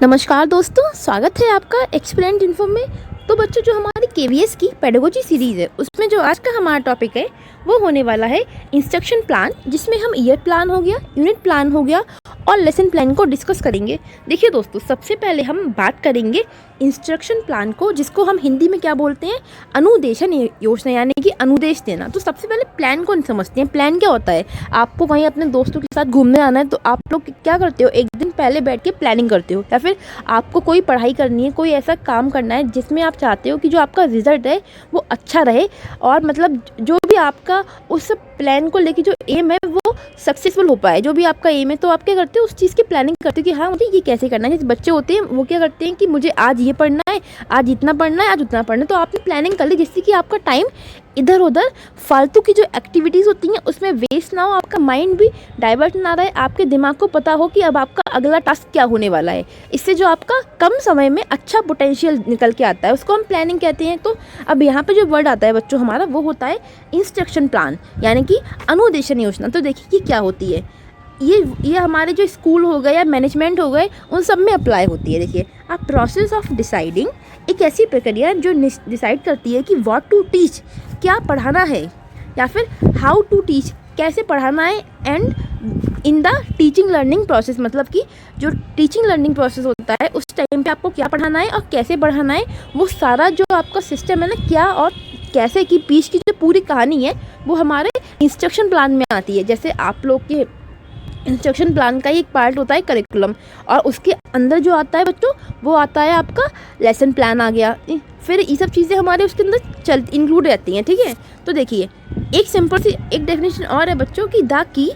नमस्कार दोस्तों, स्वागत है आपका एक्सप्लेन्ड इन्फो में। तो बच्चों, जो हमारी केवीएस की पेडागोजी सीरीज़ है उसमें जो आज का हमारा टॉपिक है वो होने वाला है इंस्ट्रक्शन प्लान, जिसमें हम ईयर प्लान हो गया, यूनिट प्लान हो गया और लेसन प्लान को डिस्कस करेंगे। देखिए दोस्तों, सबसे पहले हम बात करेंगे इंस्ट्रक्शन प्लान को, जिसको हम हिंदी में क्या बोलते हैं, अनुदेशन योजना, यानी कि अनुदेश देना। तो सबसे पहले प्लान को समझते हैं। प्लान क्या होता है? आपको कहीं अपने दोस्तों के साथ घूमने आना है तो आप लोग क्या करते हो, एक दिन पहले बैठ के प्लानिंग करते हो, या फिर आपको कोई पढ़ाई करनी है, कोई ऐसा काम करना है जिसमें आप चाहते हो कि जो आपका रिजल्ट है वो अच्छा रहे, और मतलब जो भी आपका उस प्लान को लेके जो एम है वो सक्सेसफुल हो पाए। जो भी आपका एम है तो आप क्या करते हो, उस चीज़ की प्लानिंग करते हो कि हाँ, मुझे ये कैसे करना है। जैसे बच्चे होते हैं वो क्या करते हैं कि मुझे आज ये पढ़ना है, आज इतना पढ़ना है, आज उतना पढ़ना है। तो आपने प्लानिंग कर ली जिससे कि आपका टाइम इधर उधर फालतू की जो एक्टिविटीज़ होती हैं उसमें वेस्ट ना हो, आपका माइंड भी डाइवर्ट ना रहे, आपके दिमाग को पता हो कि अब आपका अगला टास्क क्या होने वाला है। इससे जो आपका कम समय में अच्छा पोटेंशियल निकल के आता है उसको हम प्लानिंग कहते हैं। तो अब यहाँ पे जो वर्ड आता है बच्चों हमारा, वो होता है इंस्ट्रक्शन प्लान, यानी कि अनुदेशन योजना। तो देखिए कि क्या होती है ये हमारे जो स्कूल हो गए या मैनेजमेंट हो गए उन सब में अप्लाई होती है। देखिए, अ प्रोसेस ऑफ डिसाइडिंग, एक ऐसी प्रक्रिया जो डिसाइड करती है कि व्हाट टू टीच, क्या पढ़ाना है, या फिर हाउ टू टीच, कैसे पढ़ाना है, and in the teaching learning process, मतलब कि जो टीचिंग लर्निंग प्रोसेस होता है उस टाइम पे आपको क्या पढ़ाना है और कैसे पढ़ाना है, वो सारा जो आपका सिस्टम है ना, क्या और कैसे की पीछे की जो पूरी कहानी है वो हमारे इंस्ट्रक्शन प्लान में आती है। जैसे आप लोग के इंस्ट्रक्शन प्लान का ही एक पार्ट होता है करिकुलम, और उसके अंदर जो आता है बच्चों वो आता है आपका लेसन प्लान आ गया। फिर ये सब चीज़ें हमारे उसके अंदर इंक्लूड रहती हैं, ठीक है। तो देखिए, एक सिंपल सी एक डेफिनेशन और है बच्चों की, the key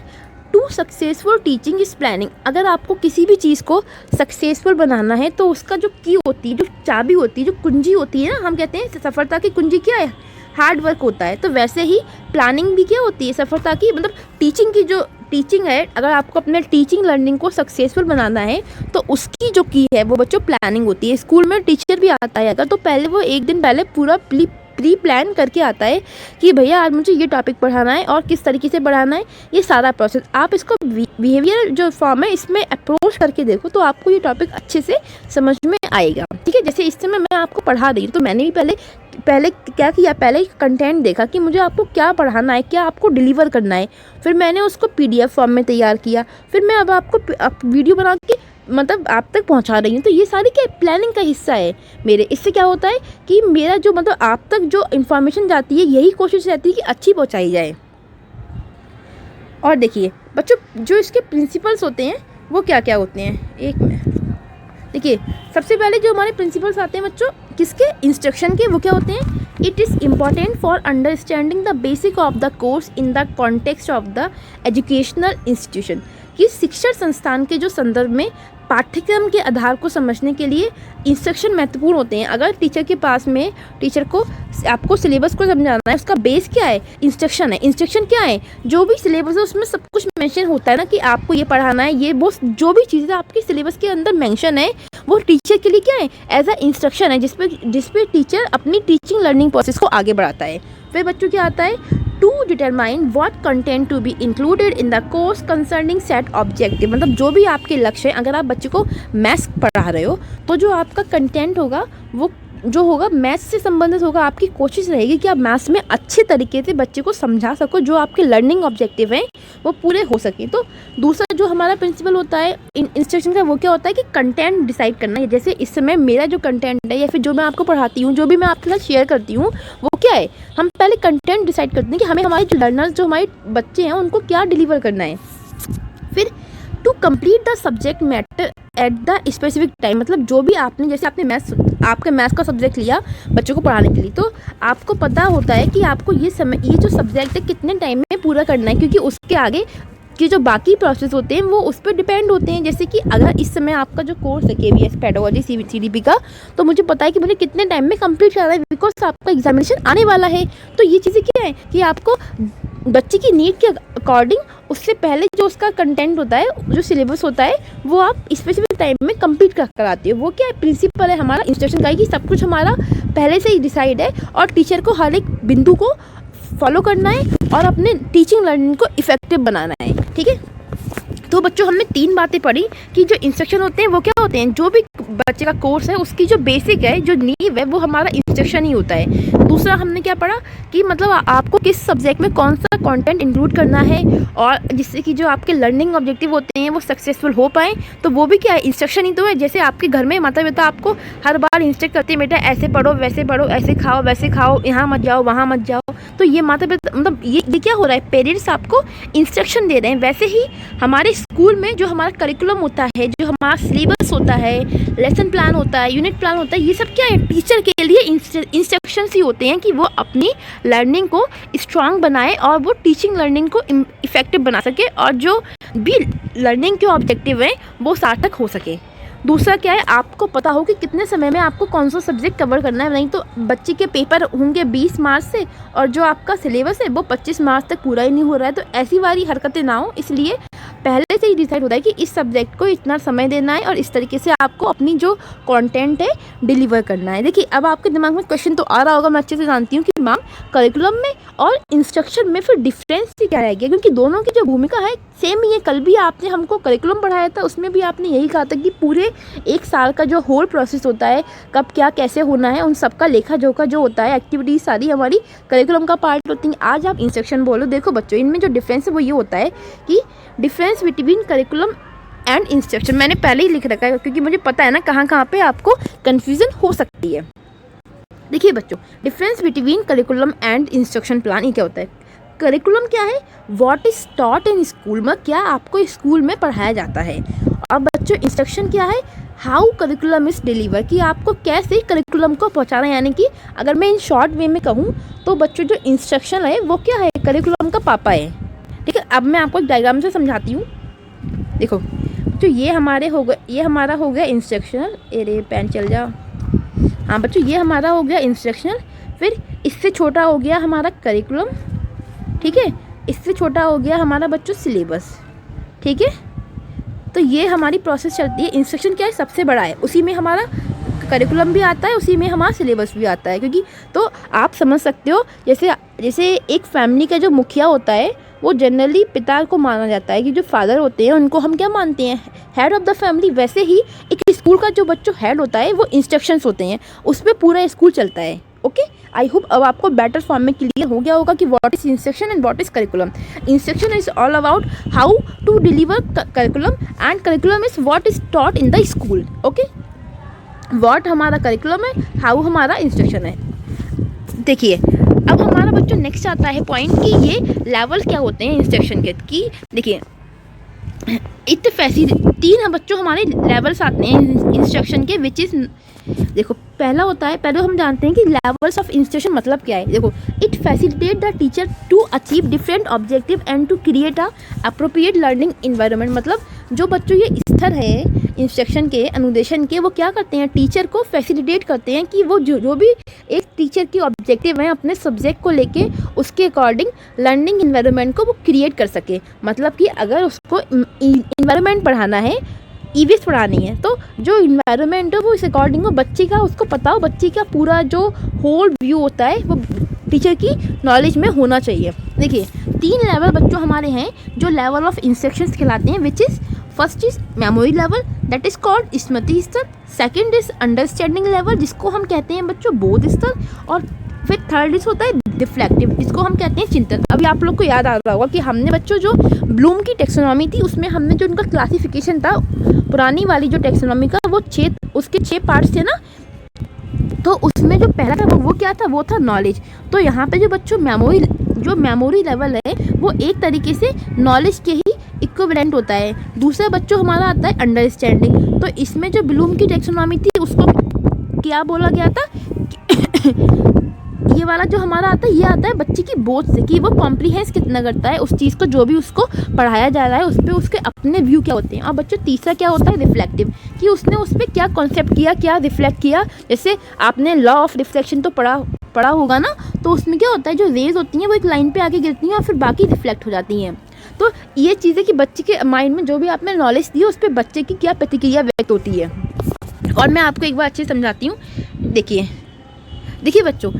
to successful teaching is planning. अगर आपको किसी भी चीज़ को सक्सेसफुल बनाना है तो उसका जो की होती है, जो चाबी होती है, जो कुंजी होती है ना, हम कहते हैं सफलता की कुंजी क्या है, हार्ड वर्क होता है। तो वैसे ही प्लानिंग भी क्या होती है, सफलता की, मतलब टीचिंग की जो टीचिंग है, अगर आपको अपने टीचिंग लर्निंग को सक्सेसफुल बनाना है तो उसकी जो की है वो बच्चों प्लानिंग होती है। स्कूल में टीचर भी आता है अगर, तो पहले वो एक दिन पहले पूरा प्री प्लान करके आता है कि भैया आज मुझे ये टॉपिक पढ़ाना है और किस तरीके से पढ़ाना है, ये सारा प्रोसेस। आप इसको बिहेवियर जो फॉर्म है इसमें अप्रोच करके देखो तो आपको ये टॉपिक अच्छे से समझ में आएगा, ठीक है। जैसे इस समय मैं आपको पढ़ा रही हूँ तो मैंने भी पहले क्या किया, पहले कंटेंट देखा कि मुझे आपको क्या पढ़ाना है, क्या आपको डिलीवर करना है। फिर मैंने उसको पीडीएफ फॉर्म में तैयार किया, फिर मैं अब आपको वीडियो बना के मतलब आप तक पहुंचा रही हूँ। तो ये सारी क्या प्लानिंग का हिस्सा है मेरे। इससे क्या होता है कि मेरा जो मतलब आप तक जो इन्फॉर्मेशन जाती है यही कोशिश रहती है कि अच्छी पहुँचाई जाए। और देखिए बच्चों, जो इसके प्रिंसिपल्स होते हैं वो क्या क्या होते हैं, एक मिनट। देखिए, सबसे पहले जो हमारे प्रिंसिपल्स आते हैं बच्चों किसके, इंस्ट्रक्शन के, वो क्या होते हैं, it is important for understanding the basic of the course in the context of the educational institution. कि शिक्षण संस्थान के जो संदर्भ में पाठ्यक्रम के आधार को समझने के लिए इंस्ट्रक्शन महत्वपूर्ण होते हैं। अगर टीचर के पास में टीचर को आपको सिलेबस को समझाना है, उसका बेस क्या है, इंस्ट्रक्शन है। इंस्ट्रक्शन क्या है, जो भी सिलेबस है उसमें सब कुछ मेंशन होता है ना कि आपको ये पढ़ाना है, ये वो जो भी चीज़ें आपके सिलेबस के अंदर मेंशन है वो टीचर के लिए क्या है, एज अ इंस्ट्रक्शन है, जिसपे टीचर अपनी टीचिंग लर्निंग प्रोसेस को आगे बढ़ाता है। फिर बच्चों क्या आता है, to determine what content to be included in the course concerning set objective. मतलब जो भी आपके लक्ष्य हैं, अगर आप बच्चे को मैथ्स पढ़ा रहे हो तो जो आपका कंटेंट होगा वो जो होगा मैथ्स से संबंधित होगा। आपकी कोशिश रहेगी कि आप मैथ्स में अच्छे तरीके से बच्चे को समझा सको, जो आपके लर्निंग ऑब्जेक्टिव हैं वो पूरे हो सकें। तो दूसरा जो हमारा प्रिंसिपल होता है इंस्ट्रक्शन का, वो क्या होता है कि कंटेंट डिसाइड करना है। जैसे इस समय मेरा जो कंटेंट है या फिर जो मैं आपको पढ़ाती हूँ, जो भी मैं आपके साथ शेयर करती हूँ, वो क्या है, हम पहले कंटेंट डिसाइड करते हैं कि हमें हमारे जो लर्नर्स, जो हमारे बच्चे हैं, उनको क्या डिलीवर करना है। फिर to complete the subject matter at the specific time, मतलब जो भी आपने, जैसे आपने आपका मैथ्स का सब्जेक्ट लिया बच्चों को पढ़ाने के लिए, तो आपको पता होता है कि आपको ये जो सब्जेक्ट है कितने टाइम में पूरा करना है, क्योंकि उसके आगे कि जो बाकी प्रोसेस होते हैं वो उस पर डिपेंड होते हैं। जैसे कि अगर इस समय आपका जो कोर्स है केवीएस पेडागोजी सीडीपी का, तो मुझे पता है कि मुझे कितने टाइम में कंप्लीट करना है, बिकॉज आपका एग्जामिनेशन आने वाला है। तो ये चीज़ें क्या है कि आपको बच्चे की नीड के अकॉर्डिंग उससे पहले जो उसका कंटेंट होता है, जो सिलेबस होता है, वो आप स्पेसिफिक टाइम में कंप्लीट कराते हो। वो क्या है, प्रिंसिपल है हमारा इंस्ट्रक्शन का कि सब कुछ हमारा पहले से ही डिसाइड है और टीचर को हर एक बिंदु को फॉलो करना है और अपने टीचिंग लर्निंग को इफेक्टिव बनाना है, ठीक है। तो बच्चों हमने 3 बातें पढ़ी कि जो इंस्ट्रक्शन होते हैं वो क्या होते हैं, जो भी बच्चे का कोर्स है उसकी जो बेसिक है, जो नींव है, वो हमारा इंस्ट्रक्शन ही होता है। दूसरा हमने क्या पढ़ा कि मतलब आपको किस सब्जेक्ट में कौन सा कंटेंट इंक्लूड करना है और जिससे कि जो आपके लर्निंग ऑब्जेक्टिव होते हैं वो सक्सेसफुल हो पाएँ, तो वो भी क्या है, इंस्ट्रक्शन ही तो है। जैसे आपके घर में माता पिता आपको हर बार इंस्ट्रक्ट करते हैं, बेटा ऐसे पढ़ो, वैसे पढ़ो, ऐसे खाओ, वैसे खाओ, यहाँ मत जाओ, वहाँ मत जाओ, तो ये माता पिता मतलब ये क्या हो रहा है, पेरेंट्स आपको इंस्ट्रक्शन दे रहे हैं। वैसे ही हमारे स्कूल में जो हमारा करिकुलम होता है, जो हमारा सिलेबस होता है, लेसन प्लान होता है, यूनिट प्लान होता है, ये सब क्या है, टीचर के लिए इंस्ट्रक्शंस ही होते हैं कि वो अपनी लर्निंग को स्ट्रांग बनाए और वो टीचिंग लर्निंग को इफेक्टिव बना सके और जो भी लर्निंग के ऑब्जेक्टिव हैं वो सार्थक हो सके। दूसरा क्या है, आपको पता हो कि कितने समय में आपको कौन सा सब्जेक्ट कवर करना है, नहीं तो बच्चे के पेपर होंगे 20 मार्च से और जो आपका सिलेबस है वो 25 मार्च तक पूरा ही नहीं हो रहा है, तो ऐसी वाली हरकतें ना हो। इसलिए पहले से ही डिसाइड होता है कि इस सब्जेक्ट को इतना समय देना है और इस तरीके से आपको अपनी जो कंटेंट है डिलीवर करना है। देखिए अब आपके दिमाग में क्वेश्चन तो आ रहा होगा, मैं अच्छे से जानती हूँ कि मैम करिकुलम में और इंस्ट्रक्शन में फिर डिफरेंस क्या रह गया, क्योंकि दोनों की जो भूमिका है सेम ही है। कल भी आपने हमको करिकुलम पढ़ाया था, उसमें भी आपने यही कहा था कि पूरे 1 साल का जो होल प्रोसेस होता है, कब क्या कैसे होना है, उन सब का लेखा जोखा जो होता है, एक्टिविटीज सारी हमारी करिकुलम का पार्ट होती हैं। आज आप इंस्ट्रक्शन बोलो, देखो बच्चों इनमें जो डिफरेंस है वो ये होता है कि difference between curriculum and instruction मैंने पहले ही लिख रखा है, क्योंकि मुझे पता है ना कहाँ कहाँ पे आपको कन्फ्यूज़न हो सकती है। देखिए बच्चों, difference between curriculum and instruction plan ये क्या होता है। करिकुलम क्या है, what is taught in school में, क्या आपको स्कूल में पढ़ाया जाता है। और बच्चों इंस्ट्रक्शन क्या है, हाउ करिकुलम इज डिलीवर, कि आपको कैसे करिकुलम को पहुंचाना है। यानी कि अगर मैं इन शॉर्ट वे में कहूँ तो बच्चों जो इंस्ट्रक्शन है वो क्या है, करिकुलम का पापा है। ठीक है, अब मैं आपको एक डायग्राम से समझाती हूँ। देखो बच्चों ये हमारा हो गया इंस्ट्रक्शनल, अरे पेन चल जाओ। हाँ बच्चों ये हमारा हो गया इंस्ट्रक्शनल, फिर इससे छोटा हो गया हमारा करिकुलम, ठीक है, इससे छोटा हो गया हमारा बच्चों सिलेबस। ठीक है, तो ये हमारी प्रोसेस चलती है। इंस्ट्रक्शन क्या है, सबसे बड़ा है, उसी में हमारा करिकुलम भी आता है, उसी में हमारा सिलेबस भी आता है। क्योंकि तो आप समझ सकते हो जैसे एक फैमिली का जो मुखिया होता है वो जनरली पिता को माना जाता है कि जो फादर होते हैं उनको हम क्या मानते हैं, हेड ऑफ द फैमिली। वैसे ही एक स्कूल का जो बच्चों हेड होता है वो इंस्ट्रक्शंस होते हैं, उस पर पूरा स्कूल चलता है। ओके, आई होप अब आपको बेटर फॉर्म में क्लियर हो गया होगा कि what is instruction and what is curriculum. Instruction is all about how to deliver curriculum and curriculum is what is taught in the school. Okay, what हमारा curriculum है, how हमारा instruction है। देखिए अब हमारा बच्चों नेक्स्ट आता है पॉइंट कि ये लेवल क्या होते हैं इंस्ट्रक्शन के। कि देखिए तीन बच्चों हमारे लेवल्स आते हैं इंस्ट्रक्शन के, विच इज़ देखो पहला होता है, पहले हम जानते हैं कि लेवल्स ऑफ इंस्ट्रक्शन मतलब क्या है। देखो it facilitate the teacher to achieve different objective and to create a appropriate learning environment. मतलब जो बच्चों ये स्तर है इंस्ट्रक्शन के, अनुदेशन के, वो क्या करते हैं, टीचर को फैसिलिटेट करते हैं कि वो जो भी एक टीचर की ऑब्जेक्टिव है अपने सब्जेक्ट को लेके उसके अकॉर्डिंग लर्निंग इन्वायरमेंट को वो क्रिएट कर सके। मतलब कि अगर उसको इन्वायरमेंट पढ़ाना है, ईवीएस पढ़ानी है, तो जो इन्वायरमेंट है वो इस अकॉर्डिंग हो, बच्चे का उसको पता हो, बच्चे का पूरा जो होल व्यू होता है वो टीचर की नॉलेज में होना चाहिए। देखिए 3 लेवल बच्चों हमारे हैं जो लेवल ऑफ इंस्ट्रक्शंस कहलाते हैं, which is first is memory level, that is called स्मृति स्तर। सेकंड इज अंडरस्टैंडिंग लेवल, जिसको हम कहते हैं बच्चों बोध स्तर। और फिर थर्ड इज होता है रिफ्लेक्टिव, जिसको हम कहते हैं चिंतन। अभी आप लोग को याद आ रहा होगा कि हमने बच्चों जो ब्लूम की टेक्सोनॉमी थी उसमें हमने जो उनका क्लासिफिकेशन था, पुरानी वाली जो टेक्सोनॉमी का, वो उसके 6 पार्ट्स थे ना, तो उसमें जो पहला था वो क्या था, वो था नॉलेज। तो यहाँ पे जो बच्चों मेमोरी लेवल है वो एक तरीके से नॉलेज के ही इक्विवेलेंट होता है। दूसरा बच्चों हमारा आता है अंडरस्टैंडिंग। तो इसमें जो ब्लूम की टेक्सोनॉमी थी उसको क्या बोला गया था ये वाला जो हमारा आता है, ये आता है बच्चे की बोझ से, कि वो कॉम्प्रीहेंस कितना करता है उस चीज़ को, जो भी उसको पढ़ाया जा रहा है उस पर उसके अपने व्यू क्या होते हैं। और बच्चों तीसरा क्या होता है, रिफ्लेक्टिव, कि उसने उस पर क्या कॉन्सेप्ट किया, क्या रिफ्लेक्ट किया। जैसे आपने लॉ ऑफ रिफ्लेक्शन तो पढ़ा होगा ना, तो उसमें क्या होता है, जो रेज होती हैं वो एक लाइन पे आके गिरती हैं और फिर बाकी रिफ्लेक्ट हो जाती हैं। तो ये चीज़ें कि बच्चे के माइंड में जो भी आपने नॉलेज दी है उस पर बच्चे की क्या प्रतिक्रिया व्यक्त होती है। और मैं आपको एक बार अच्छे से समझाती हूँ। देखिए बच्चों,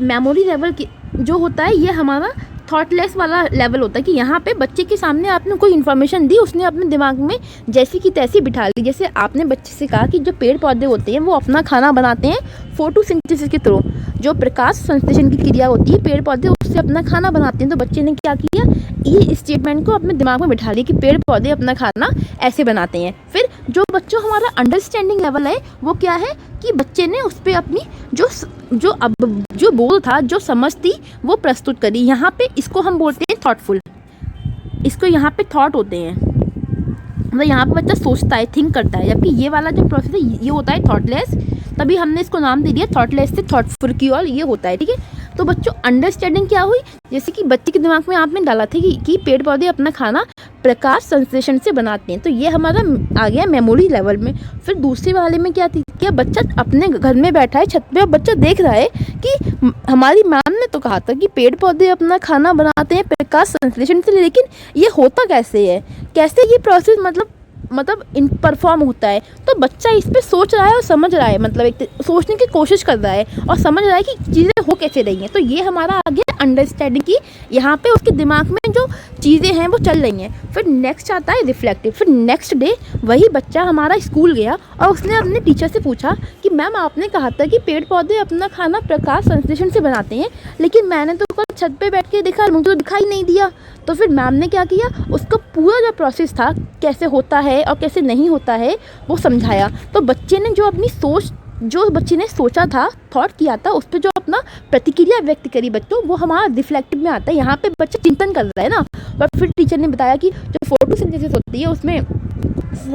मेमोरी लेवल की जो होता है ये हमारा थॉटलेस वाला लेवल होता है कि यहाँ पे बच्चे के सामने आपने कोई इन्फॉर्मेशन दी, उसने अपने दिमाग में जैसी की तैसी बिठा ली। जैसे आपने बच्चे से कहा कि जो पेड़ पौधे होते हैं वो अपना खाना बनाते हैं फोटोसिंथेसिस के थ्रू, जो प्रकाश संश्लेषण की क्रिया होती है, पेड़ पौधे उससे अपना खाना बनाते हैं। तो बच्चे ने क्या किया, ये स्टेटमेंट को अपने दिमाग में बिठा लिया कि पेड़ पौधे अपना खाना ऐसे बनाते हैं। फिर जो बच्चों हमारा अंडरस्टैंडिंग लेवल है वो क्या है कि बच्चे ने उस पर अपनी जो बोल था, जो समझ थी वो प्रस्तुत करी। यहाँ पे इसको हम बोलते हैं थॉटफुल, इसको यहाँ पे थॉट होते हैं, मतलब यहाँ पे बच्चा सोचता है, थिंक करता है। जबकि ये वाला जो प्रोसेस है ये होता है थॉटलेस, तभी हमने इसको नाम दे दिया थॉटलेस से थॉटफुल की ओर ये होता है, ठीक है। तो बच्चों अंडरस्टैंडिंग क्या हुई, जैसे कि बच्चे के दिमाग में आपने डाला था कि पेड़ पौधे अपना खाना प्रकाश संश्लेषण से बनाते हैं, तो ये हमारा आ गया मेमोरी लेवल में। फिर दूसरे वाले में क्या थी, क्या बच्चा अपने घर में बैठा है छत पे और बच्चा देख रहा है कि हमारी मैम ने तो कहा था कि पेड़ पौधे अपना खाना बनाते हैं प्रकाश संश्लेषण से, लेकिन ये होता कैसे है, कैसे ये प्रोसेस मतलब इन परफॉर्म होता है। तो बच्चा इस पे सोच रहा है और समझ रहा है, मतलब एक सोचने की कोशिश कर रहा है और समझ रहा है कि चीज़ें हो कैसे रही हैं। तो ये हमारा आ गया अंडरस्टैंडिंग की, यहाँ पे उसके दिमाग में जो चीज़ें हैं वो चल रही हैं। फिर नेक्स्ट आता है रिफ्लेक्टिव। फिर नेक्स्ट डे वही बच्चा हमारा स्कूल गया और उसने अपने टीचर से पूछा कि मैम आपने कहा था कि पेड़ पौधे अपना खाना प्रकाश संश्लेषण से बनाते हैं, लेकिन मैंने तो कल छत पे बैठ के देखा, मुझे तो दिखाई नहीं दिया। तो फिर मैम ने क्या किया, उसका पूरा जो प्रोसेस था कैसे होता है और कैसे नहीं होता है वो समझाया। तो बच्चे ने जो बच्चे ने सोचा था, थॉट किया था, उस पर जो अपना प्रतिक्रिया व्यक्त करी बच्चों, वो हमारा रिफ्लेक्टिव में आता है। यहाँ पे बच्चा चिंतन कर रहा है ना। और फिर टीचर ने बताया कि जो फोटोसिंथेसिस होती है उसमें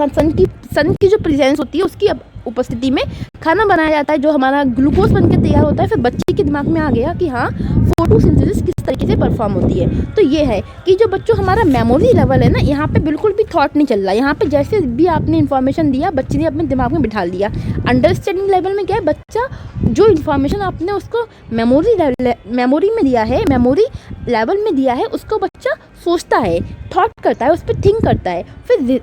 सन की जो प्रेजेंस होती है उसकी उपस्थिति में खाना बनाया जाता है, जो हमारा ग्लूकोज बन के तैयार होता है। फिर बच्चे के दिमाग में आ गया कि हाँ फोटोसिंथेसिस किस तरीके से परफॉर्म होती है। तो ये है कि जो बच्चों हमारा मेमोरी लेवल है ना, यहाँ पे बिल्कुल भी थॉट नहीं चल रहा है। यहाँ पे जैसे भी आपने इन्फॉर्मेशन दिया बच्चे ने अपने दिमाग में बिठा लिया। अंडरस्टैंडिंग लेवल में क्या है, बच्चा जो इन्फॉर्मेशन आपने उसको मेमोरी में दिया है, मेमोरी लेवल में दिया है, उसको बच्चा सोचता है, थॉट करता है, उस पर थिंक करता है। फिर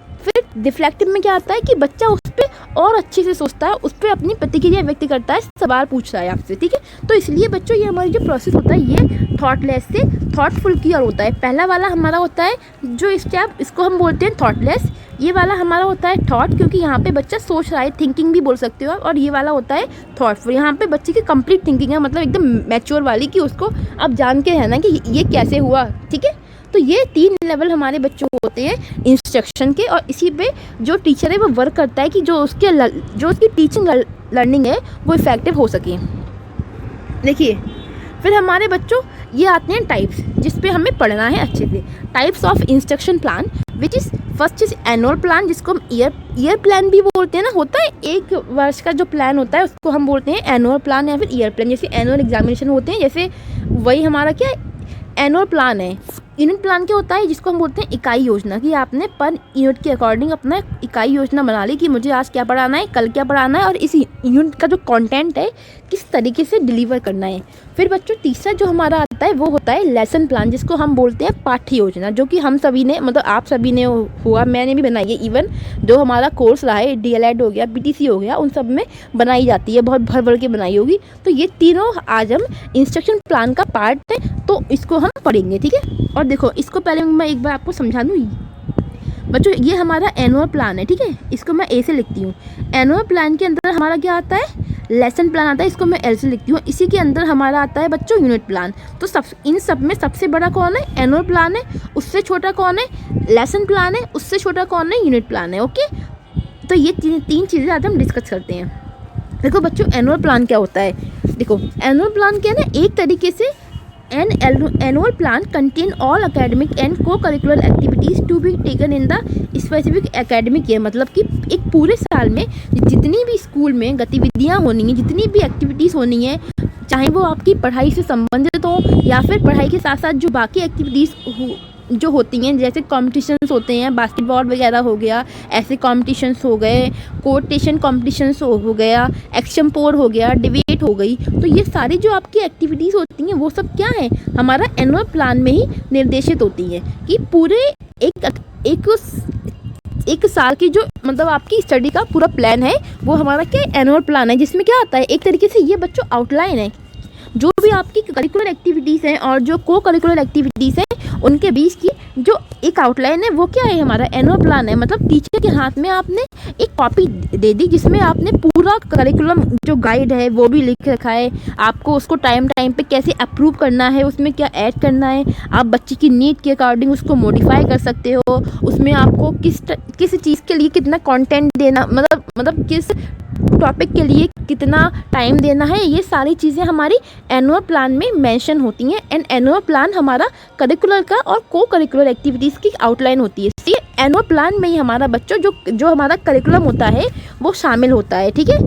रिफ्लेक्टिव में क्या आता है कि बच्चा उस पर और अच्छे से सोचता है, उस पर अपनी प्रतिक्रिया व्यक्त करता है, सवाल पूछ रहा है आपसे, ठीक है। तो इसलिए बच्चों ये हमारी जो प्रोसेस होता है ये थॉटलेस से थॉटफुल की ओर होता है। पहला वाला हमारा होता है जो स्टेप, इसको हम बोलते हैं थॉटलेस। ये वाला हमारा होता है थॉट, क्योंकि यहाँ पे बच्चा सोच रहा है, थिंकिंग भी बोल सकते हो। और ये वाला होता है थॉटफुल, यहाँ पे बच्चे की कंप्लीट थिंकिंग है, मतलब एकदम मैच्योर वाली, कि उसको अब जान के रहना कि ये कैसे हुआ, ठीक है। तो ये 3 लेवल हमारे बच्चों को होते हैं इंस्ट्रक्शन के, और इसी पे जो टीचर है वो वर्क करता है कि जो उसकी टीचिंग लर्निंग है वो इफेक्टिव हो सके। देखिए फिर हमारे बच्चों ये आते हैं टाइप्स, जिस पे हमें पढ़ना है अच्छे से। Types of instruction plan, which is first is annual plan, जिसको हम ईयर प्लान भी बोलते हैं ना। होता है एक वर्ष का जो प्लान होता है उसको हम बोलते हैं एनुअल प्लान या फिर ईयर प्लान। जैसे एनुअल एग्जामिनेशन होते हैं, जैसे वही हमारा क्या एनुअल प्लान है। यूनिट प्लान क्या होता है, जिसको हम बोलते हैं इकाई योजना, कि आपने पर यूनिट के अकॉर्डिंग अपना इकाई योजना बना ली कि मुझे आज क्या पढ़ाना है, कल क्या पढ़ाना है, और इस यूनिट का जो कंटेंट है किस तरीके से डिलीवर करना है। फिर बच्चों तीसरा जो हमारा आता है वो होता है लेसन प्लान, जिसको हम बोलते हैं पाठ्य योजना, जो कि हम सभी ने, मतलब आप सभी ने हुआ, मैंने भी बनाई है। इवन जो हमारा कोर्स रहा है, DLED हो गया, PTC हो गया, उन सब में बनाई जाती है, बहुत भर भर के बनाई होगी। तो ये तीनों आज हम इंस्ट्रक्शन प्लान का पार्ट है, तो इसको हम पढ़ेंगे, ठीक है। और देखो इसको पहले मैं एक बार आपको समझा दूँ बच्चों, ये हमारा एनुअल प्लान है, ठीक है। इसको मैं A से लिखती हूँ। एनुअल प्लान के अंदर हमारा क्या आता है, लेसन प्लान आता है, इसको मैं L से लिखती हूँ। इसी के अंदर हमारा आता है बच्चों यूनिट प्लान। तो इन सब में सबसे बड़ा कौन है, एनुअल प्लान है। उससे छोटा कौन है, लेसन प्लान है। उससे छोटा कौन है, यूनिट प्लान है। ओके, तो ये तीन चीज़ें आज हम डिस्कस करते हैं। देखो बच्चों एनुअल प्लान क्या होता है। देखो एनुअल प्लान क्या है ना, एक तरीके से An annual plan contain all academic and co-curricular activities to be taken in the specific academic year। मतलब कि एक पूरे साल में जितनी भी स्कूल में गतिविधियाँ होनी हैं, जितनी भी एक्टिविटीज़ होनी है, चाहे वो आपकी पढ़ाई से संबंधित हो या फिर पढ़ाई के साथ साथ जो बाकी एक्टिविटीज़ जो होती हैं, जैसे कॉम्पिटिशन्स होते हैं, बास्केटबॉल वगैरह हो गया, ऐसे कॉम्पिटिशन्स हो गए, कोटेशन कॉम्पिटिशन्स हो गया, एक्शन पोर हो गया, डिबेट हो गई। तो ये सारी जो आपकी एक्टिविटीज़ होती हैं वो सब क्या है, हमारा एनुअल प्लान में ही निर्देशित होती हैं। कि पूरे एक साल की जो मतलब आपकी स्टडी का पूरा प्लान है वो हमारा क्या एनुअल प्लान है, जिसमें क्या आता है, एक तरीके से ये बच्चों आउटलाइन है। जो भी आपकी करिकुलर एक्टिविटीज़ हैं और जो को करिकुलर एक्टिविटीज़ हैं उनके बीच की जो एक आउटलाइन है वो क्या है, हमारा एनुअल प्लान है। मतलब टीचर के हाथ में आपने एक कॉपी दे दी जिसमें आपने पूरा करिकुलम जो गाइड है वो भी लिख रखा है, आपको उसको टाइम पे कैसे अप्रूव करना है, उसमें क्या ऐड करना है, आप बच्चे की नीड के अकॉर्डिंग उसको मॉडिफाई कर सकते हो, उसमें आपको किस चीज़ के लिए कितना कंटेंट देना, मतलब किस टॉपिक के लिए कितना टाइम देना है, ये सारी चीज़ें हमारी एनुअल प्लान में मेंशन होती हैं। एंड एनुअल प्लान हमारा करिकुलर का और को करिकुलर एक्टिविटीज़ की आउटलाइन होती है। इसलिए एनुअल प्लान में ही हमारा बच्चों जो हमारा करिकुलम होता है वो शामिल होता है। ठीक है,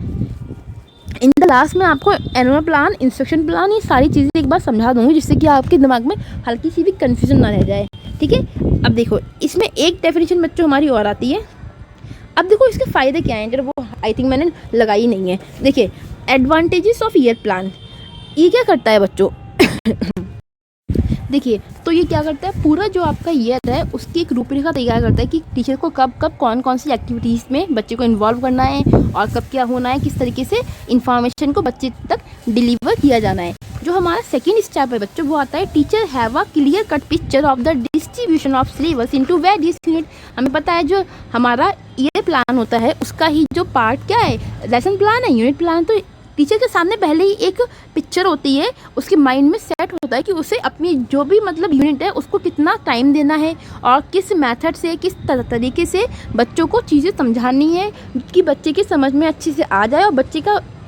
इन द लास्ट में आपको एनुअल प्लान, इंस्ट्रक्शन प्लान, ये सारी चीज़ें एक बार समझा दूँगी जिससे कि आपके दिमाग में हल्की सी भी कन्फ्यूजन ना रह जाए। ठीक है, अब देखो इसमें एक डेफिनेशन बच्चों हमारी और आती है। अब देखो इसके फ़ायदे क्या हैं, जो वो आई थिंक मैंने लगाई नहीं है। देखिए, एडवांटेजेस ऑफ ईयर प्लान, ये क्या करता है बच्चों देखिए, तो ये क्या करता है, पूरा जो आपका ईयर है उसकी एक रूपरेखा तैयार करता है कि टीचर को कब कौन सी एक्टिविटीज़ में बच्चे को इन्वॉल्व करना है और कब क्या होना है, किस तरीके से इंफॉर्मेशन को बच्चे तक डिलीवर किया जाना है। जो हमारा सेकेंड स्टेप है बच्चों वो आता है teacher have a clear cut picture of the distribution of syllabus into various unit. हमें पता है जो हमारा ईयर प्लान होता है उसका ही जो पार्ट क्या है, लेसन प्लान है, यूनिट प्लान। तो टीचर के सामने पहले ही एक पिक्चर होती है, उसके माइंड में सेट होता है कि उसे अपनी जो भी मतलब यूनिट है उसको कितना टाइम देना है और किस मेथड से, किस तरीके से बच्चों को चीज़ें समझानी है कि बच्चे की समझ में अच्छे से आ जाए और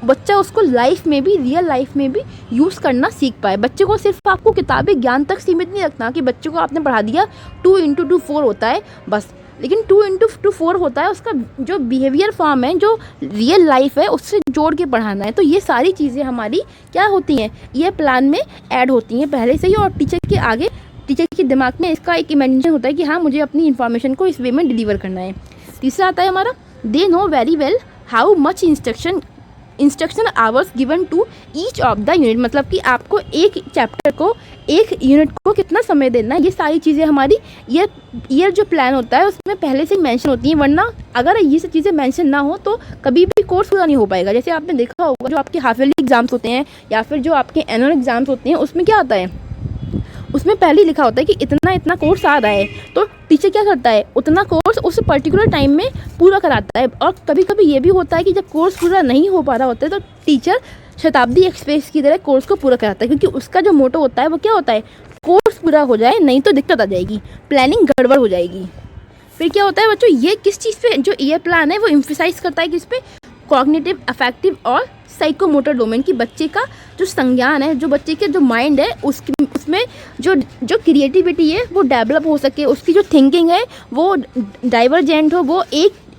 बच्चा उसको लाइफ में भी, रियल लाइफ में भी यूज़ करना सीख पाए। बच्चे को सिर्फ आपको किताबी ज्ञान तक सीमित नहीं रखना कि बच्चे को आपने पढ़ा दिया 2 × 2 4 होता है बस, लेकिन 2 × 2 4 होता है उसका जो बिहेवियर फॉर्म है, जो रियल लाइफ है उससे जोड़ के पढ़ाना है। तो ये सारी चीज़ें हमारी क्या होती हैं, ये प्लान में ऐड होती हैं पहले से ही, और टीचर के दिमाग में इसका एक इमेजिनेशन होता है कि हाँ मुझे अपनी इन्फॉर्मेशन को इस वे में डिलीवर करना है। तीसरा आता है हमारा they know very well how much instruction hours given to each of the unit, मतलब कि आपको एक चैप्टर को, एक यूनिट को कितना समय देना है। ये सारी चीज़ें हमारी ईयर जो प्लान होता है उसमें पहले से मेंशन होती हैं, वरना अगर ये सब चीज़ें मेंशन ना हो तो कभी भी कोर्स पूरा नहीं हो पाएगा। जैसे आपने देखा होगा जो आपके हाफ ईयरली एग्जाम्स होते हैं या फिर जो आपके एनुअल एग्जाम्स होते हैं उसमें क्या आता है, उसमें पहले लिखा होता है कि इतना कोर्स आ रहा है, तो टीचर क्या करता है उतना कोर्स उस पर्टिकुलर टाइम में पूरा कराता है। और कभी कभी ये भी होता है कि जब कोर्स पूरा नहीं हो पा रहा होता है तो टीचर शताब्दी एक्सप्रेस की तरह कोर्स को पूरा कराता है, क्योंकि उसका जो मोटो होता है वो क्या होता है, कोर्स पूरा हो जाए, नहीं तो दिक्कत आ जाएगी, प्लानिंग गड़बड़ हो जाएगी। फिर क्या होता है बच्चों, ये किस चीज़ पे जो ईयर प्लान है वो एम्फसाइज करता है किस पे, कॉग्निटिव, अफेक्टिव और साइकोमोटर डोमेन की बच्चे का जो संज्ञान है, जो बच्चे के जो माइंड है उसमें जो क्रिएटिविटी है वो डेवलप हो सके, उसकी जो थिंकिंग है वो डाइवर्जेंट हो, वो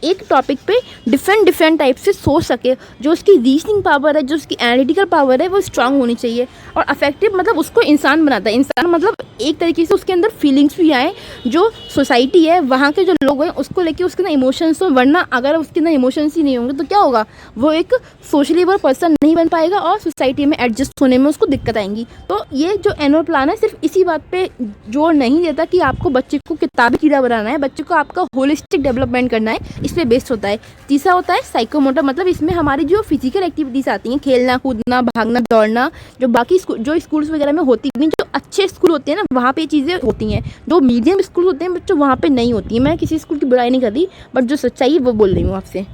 एक टॉपिक पे डिफरेंट टाइप से सोच सके, जो उसकी रीजनिंग पावर है, जो उसकी एनालिटिकल पावर है वो स्ट्रांग होनी चाहिए। और अफेक्टिव मतलब उसको इंसान बनाता है, इंसान मतलब एक तरीके से उसके अंदर फीलिंग्स भी आए, जो सोसाइटी है वहाँ के जो लोग हैं उसको लेके उसके अंदर इमोशंस हो, वरना अगर उसके अंदर इमोशंस ही नहीं होंगे तो क्या होगा, वो एक सोशलेबल पर्सन नहीं बन पाएगा और सोसाइटी में एडजस्ट होने में उसको दिक्कत आएंगी। तो ये जो एनुअल प्लान है सिर्फ इसी बात पे जोर नहीं देता कि आपको बच्चे को किताबी कीड़ा बनाना है, बच्चे को आपका होलिस्टिक डेवलपमेंट करना है, इस पे बेस्ड होता है। तीसरा होता है साइकोमोटर, मतलब इसमें हमारी जो फिजिकल एक्टिविटीज़ आती हैं, खेलना कूदना भागना दौड़ना, जो बाकी जो स्कूल्स वगैरह में होती हैं, जो अच्छे स्कूल होते हैं ना वहाँ पे चीज़ें होती हैं, जो मीडियम स्कूल होते हैं बच्चों वहाँ पे नहीं होती हैं। मैं किसी स्कूल की बुराई नहीं कर रही, बट जो सच्चाई है वो बोल रही हूँ आपसे।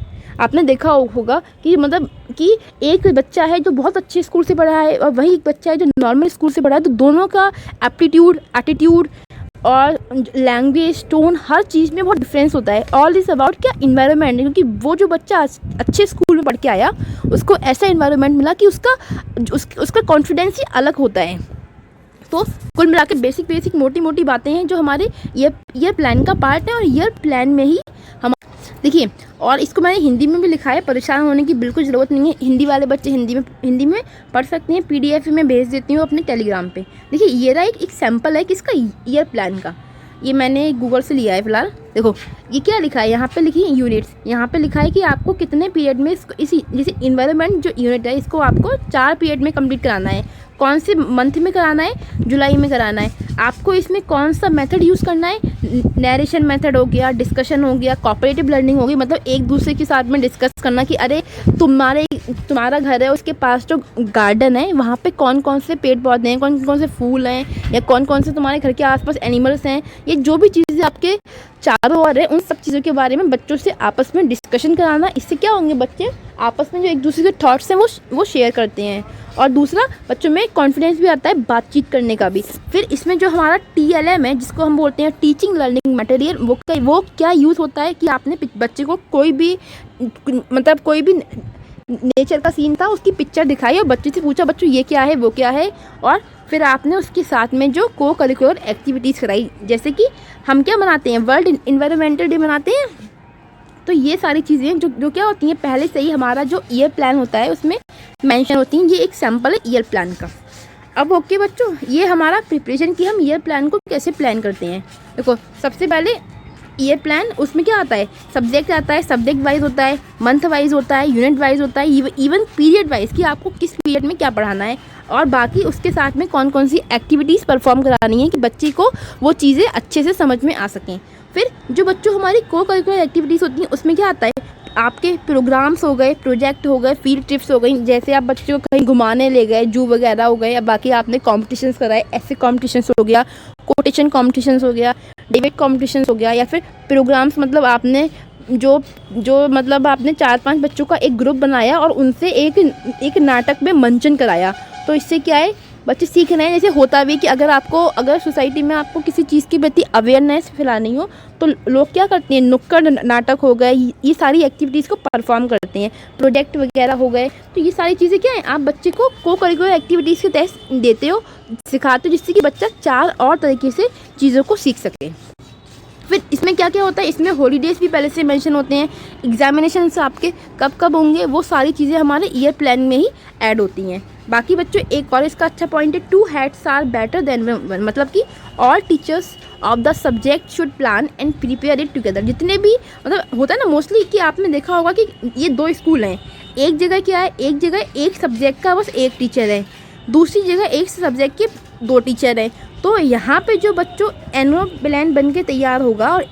आपने देखा होगा कि मतलब कि एक बच्चा है जो बहुत अच्छे स्कूल से पढ़ा है और वही एक बच्चा है जो नॉर्मल स्कूल से पढ़ा है, तो दोनों का एप्टीट्यूड, एटीट्यूड और लैंग्वेज, टोन, हर चीज़ में बहुत डिफरेंस होता है। ऑल दिस अबाउट क्या, इन्वायरमेंट, क्योंकि वो जो बच्चा अच्छे स्कूल में पढ़ के आया उसको ऐसा इन्वायरमेंट मिला कि उसका कॉन्फिडेंस ही अलग होता है। तो कुल मिला के बेसिक मोटी बातें हैं जो हमारे ईयर प्लान का पार्ट है, और ईयर प्लान में ही हम देखिए, और इसको मैंने हिंदी में भी लिखा है, परेशान होने की बिल्कुल ज़रूरत नहीं है। हिंदी वाले बच्चे हिंदी में पढ़ सकते हैं, PDF में भेज देती हूँ अपने टेलीग्राम पे। देखिए ये रहा एक सैम्पल है किसका, ईयर प्लान का, ये मैंने गूगल से लिया है फ़िलहाल। देखो ये क्या लिखा है, यहाँ पे लिखी है यूनिट्स, यहाँ पे लिखा है कि आपको कितने पीरियड में इसको इसी जैसे इन्वायरमेंट जो यूनिट है इसको आपको 4 पीरियड में कंप्लीट कराना है। कौन से मंथ में कराना है, जुलाई में कराना है। आपको इसमें कौन सा मेथड यूज़ करना है, नरेशन मेथड हो गया, डिस्कशन हो गया, कोऑपरेटिव लर्निंग हो गई, मतलब एक दूसरे के साथ में डिस्कस करना कि अरे तुम्हारा घर है उसके पास जो गार्डन है वहाँ पे कौन कौन से पेड़ पौधे हैं, कौन कौन से फूल हैं, या कौन कौन से तुम्हारे घर के आसपास एनिमल्स हैं, ये जो भी चीज़ें आपके चारों ओर है उन सब चीज़ों के बारे में बच्चों से आपस में डिस्कशन कराना। इससे क्या होंगे, बच्चे आपस में जो एक दूसरे के थॉट्स हैं वो शेयर करते हैं। और दूसरा, बच्चों में कॉन्फिडेंस भी आता है बातचीत करने का भी। फिर इसमें जो हमारा TLM है जिसको हम बोलते हैं टीचिंग लर्निंग मटेरियल, वो क्या यूज़ होता है कि आपने बच्चे को कोई भी नेचर का सीन था उसकी पिक्चर दिखाई और बच्चे से पूछा बच्चों ये क्या है वो क्या है, और फिर आपने उसके साथ में जो को करिकुलर एक्टिविटीज़ कराई। जैसे कि हम क्या मनाते हैं, वर्ल्ड इन्वायरमेंटल डे मनाते हैं। तो ये सारी चीज़ें जो क्या होती हैं पहले से ही हमारा जो ईयर प्लान होता है उसमें मेंशन होती हैं। ये एक सैम्पल है ईयर प्लान का। अब ओके बच्चों, ये हमारा प्रिपरेशन की हम ईयर प्लान को कैसे प्लान करते हैं। देखो सबसे पहले ईयर प्लान, उसमें क्या आता है, सब्जेक्ट आता है, सब्जेक्ट वाइज होता है, मंथ वाइज होता है, यूनिट वाइज होता है, इवन पीरियड वाइज कि आपको किस पीरियड में क्या पढ़ाना है, और बाकी उसके साथ में कौन कौन सी एक्टिविटीज़ परफॉर्म करानी है कि बच्चे को वो चीज़ें अच्छे से समझ में आ सकें। फिर जो बच्चों हमारी को करिकुलर एक्टिविटीज़ होती हैं उसमें क्या आता है, आपके प्रोग्राम्स हो गए, प्रोजेक्ट हो गए, फील्ड ट्रिप्स हो गई, जैसे आप बच्चों को कहीं घुमाने ले गए, जू वगैरह हो गए, या बाकी आपने कॉम्पिटिशन्स कराए, ऐसे कॉम्पिटिशन्स हो गया, कोटेशन कॉम्पिटिशन्स हो गया, डिबेट कॉम्पिटिशन्स हो गया, या फिर प्रोग्राम्स मतलब आपने जो मतलब आपने 4-5 बच्चों का एक ग्रुप बनाया और उनसे एक नाटक में मंचन कराया। तो इससे क्या है, बच्चे सीख रहे हैं। जैसे होता भी कि अगर सोसाइटी में आपको किसी चीज़ के प्रति अवेयरनेस फैलानी हो तो लोग क्या करते हैं, नुक्कड़ नाटक हो गए, ये सारी एक्टिविटीज़ को परफॉर्म करते हैं, प्रोजेक्ट वगैरह हो गए। तो ये सारी चीज़ें क्या है, आप बच्चे को करिकुलर एक्टिविटीज़ के तहत देते हो, सिखाते हो, जिससे कि बच्चा 4 और तरीके से चीज़ों को सीख सके। फिर इसमें क्या क्या होता है, इसमें हॉलीडेज़ भी पहले से मेंशन होते हैं, एग्जामिनेशंस आपके कब कब होंगे, वो सारी चीज़ें हमारे ईयर प्लान में ही ऐड होती हैं। बाकी बच्चों एक और इसका अच्छा पॉइंट है, 2 heads आर बेटर देन 1, मतलब कि all teachers of the subject should plan and prepare it together. जितने भी मतलब होता है ना मोस्टली कि आपने देखा होगा कि ये 2 स्कूल हैं, एक जगह क्या है, एक जगह एक सब्जेक्ट का बस एक टीचर है, दूसरी जगह एक सब्जेक्ट के 2 टीचर हैं। तो यहाँ पे जो बच्चों एनुअल प्लान बन के तैयार होगा और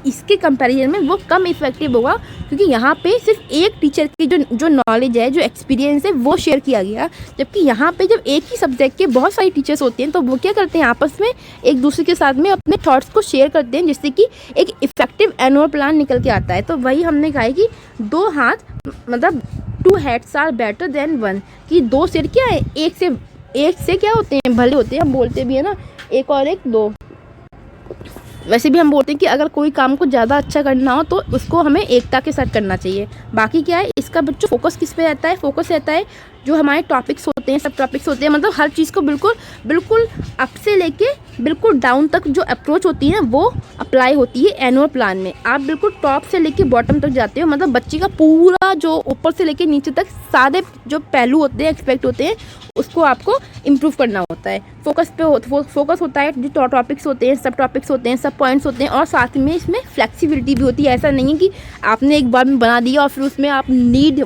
इसके कंपैरिजन में वो कम इफ़ेक्टिव होगा, क्योंकि यहाँ पे सिर्फ एक टीचर की जो नॉलेज है, जो एक्सपीरियंस है वो शेयर किया गया। जबकि यहाँ पे जब एक ही सब्जेक्ट के बहुत सारे टीचर्स होते हैं तो वो क्या करते हैं, आपस में एक दूसरे के साथ में अपने थॉट्स को शेयर करते हैं, जिससे कि एक इफ़ेक्टिव एनुअल प्लान निकल के आता है। तो वही हमने कहा है कि 2 हाथ मतलब 2 heads आर बेटर देन 1, कि 2 सिर क्या है, एक से क्या होते हैं, भले होते हैं। हम बोलते भी है ना, एक और एक 2। वैसे भी हम बोलते हैं कि अगर कोई काम को ज़्यादा अच्छा करना हो तो उसको हमें एकता के साथ करना चाहिए। बाकी क्या है, इसका बच्चों फोकस किस पे रहता है, फोकस रहता है जो हमारे टॉपिक्स होते हैं, सब टॉपिक्स होते हैं, मतलब हर चीज़ को बिल्कुल अप से लेके बिल्कुल डाउन तक जो अप्रोच होती है वो अप्लाई होती है एनुअल प्लान में। आप बिल्कुल टॉप से लेके बॉटम तक जाते हो, मतलब बच्चे का पूरा जो ऊपर से लेके नीचे तक सारे जो पहलू होते हैं, एक्सपेक्ट होते हैं, उसको आपको इम्प्रूव करना होता है। फोकस होता है जो टॉपिक्स होते हैं, सब टॉपिक्स होते हैं, सब पॉइंट्स होते हैं, और साथ में इसमें फ्लेक्सिबिलिटी भी होती है। ऐसा नहीं है कि आपने एक बार में बना दिया और फिर उसमें आप नीड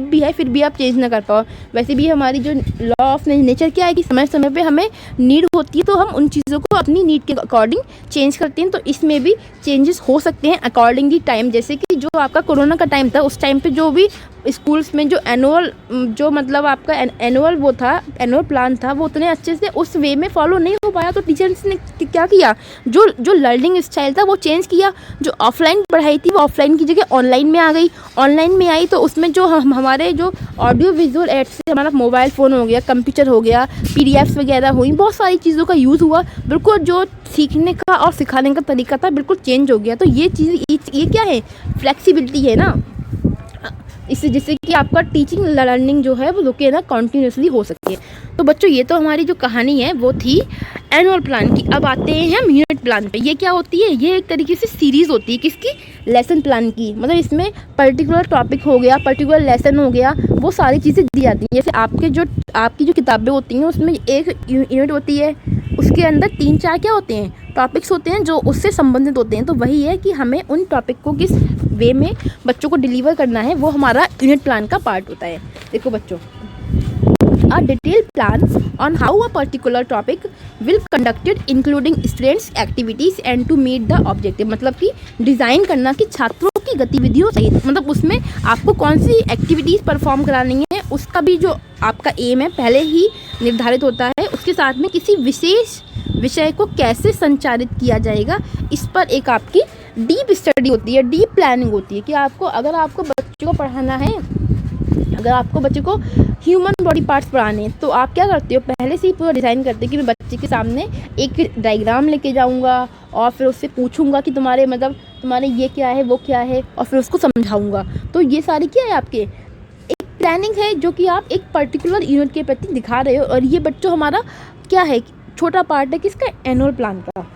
भी है फिर भी आप चेंज ना कर पाओ। वैसे भी हमारी जो लॉ ऑफ नेचर क्या है कि समय समय पे हमें नीड होती है तो हम उन चीज़ों को अपनी नीड के अकॉर्डिंग चेंज करते हैं। तो इसमें भी चेंजेस हो सकते हैं अकॉर्डिंगली टाइम। जैसे कि जो आपका कोरोना का टाइम था, उस टाइम पे जो भी स्कूल्स में जो मतलब आपका एनुअल प्लान था वो उतने अच्छे से उस वे में फॉलो नहीं हो पाया। तो टीचर्स ने क्या किया, जो लर्निंग स्टाइल था वो चेंज किया। जो ऑफलाइन पढ़ाई थी वो ऑफलाइन की जगह ऑनलाइन में आ गई। ऑनलाइन में आई तो उसमें जो हमारे जो ऑडियो विजुअल एड्स से हमारा मोबाइल फ़ोन हो गया, कंप्यूटर हो गया, PDFs वगैरह हुई, बहुत सारी चीज़ों का यूज़ हुआ। बिल्कुल जो सीखने का और सिखाने का तरीका था बिल्कुल चेंज हो गया। तो ये चीज़ ये क्या है, फ्लेक्सिबिलिटी है ना, इससे जिससे कि आपका टीचिंग लर्निंग जो है वो रुके ना, कॉन्टीन्यूसली हो सके। तो बच्चों ये तो हमारी जो कहानी है वो थी एनुअल प्लान की। अब आते हैं हम यूनिट प्लान पे। ये क्या होती है, ये एक तरीके से सीरीज़ होती है किसकी, लेसन प्लान की। मतलब इसमें पर्टिकुलर टॉपिक हो गया, पर्टिकुलर लेसन हो गया, वो सारी चीज़ें दी जाती हैं। जैसे आपकी जो किताबें होती हैं उसमें एक यूनिट होती है, उसके अंदर 3-4 क्या होते हैं, टॉपिक्स होते हैं जो उससे संबंधित होते हैं। तो वही है कि हमें उन टॉपिक को किस वे में बच्चों को डिलीवर करना है, वो हमारा यूनिट प्लान का पार्ट होता है। देखो बच्चों, a detailed plan on how a particular topic will conducted including students activities and to meet the objective, मतलब कि डिज़ाइन करना कि छात्रों की गतिविधियों सहित, मतलब उसमें आपको कौन सी एक्टिविटीज़ परफॉर्म करानी है उसका भी जो आपका एम है पहले ही निर्धारित होता है। उसके साथ में किसी विशेष विषय को कैसे संचालित किया जाएगा, इस पर एक आपकी डीप स्टडी होती है, डीप प्लानिंग होती है कि आपको, अगर आपको बच्चों को पढ़ाना है, अगर आपको बच्चे को ह्यूमन बॉडी पार्ट्स पढ़ाने हैं तो आप क्या करते हो, पहले से ही पूरा डिज़ाइन करते हो कि मैं बच्चे के सामने एक डायग्राम लेके जाऊंगा और फिर उससे पूछूंगा कि तुम्हारे तुम्हारे ये क्या है वो क्या है, और फिर उसको समझाऊंगा। तो ये सारी क्या है, आपके एक प्लानिंग है जो कि आप एक पर्टिकुलर यूनिट के प्रति दिखा रहे हो। और ये बच्चों हमारा क्या है, छोटा पार्ट है किसका, एनुअल प्लान का।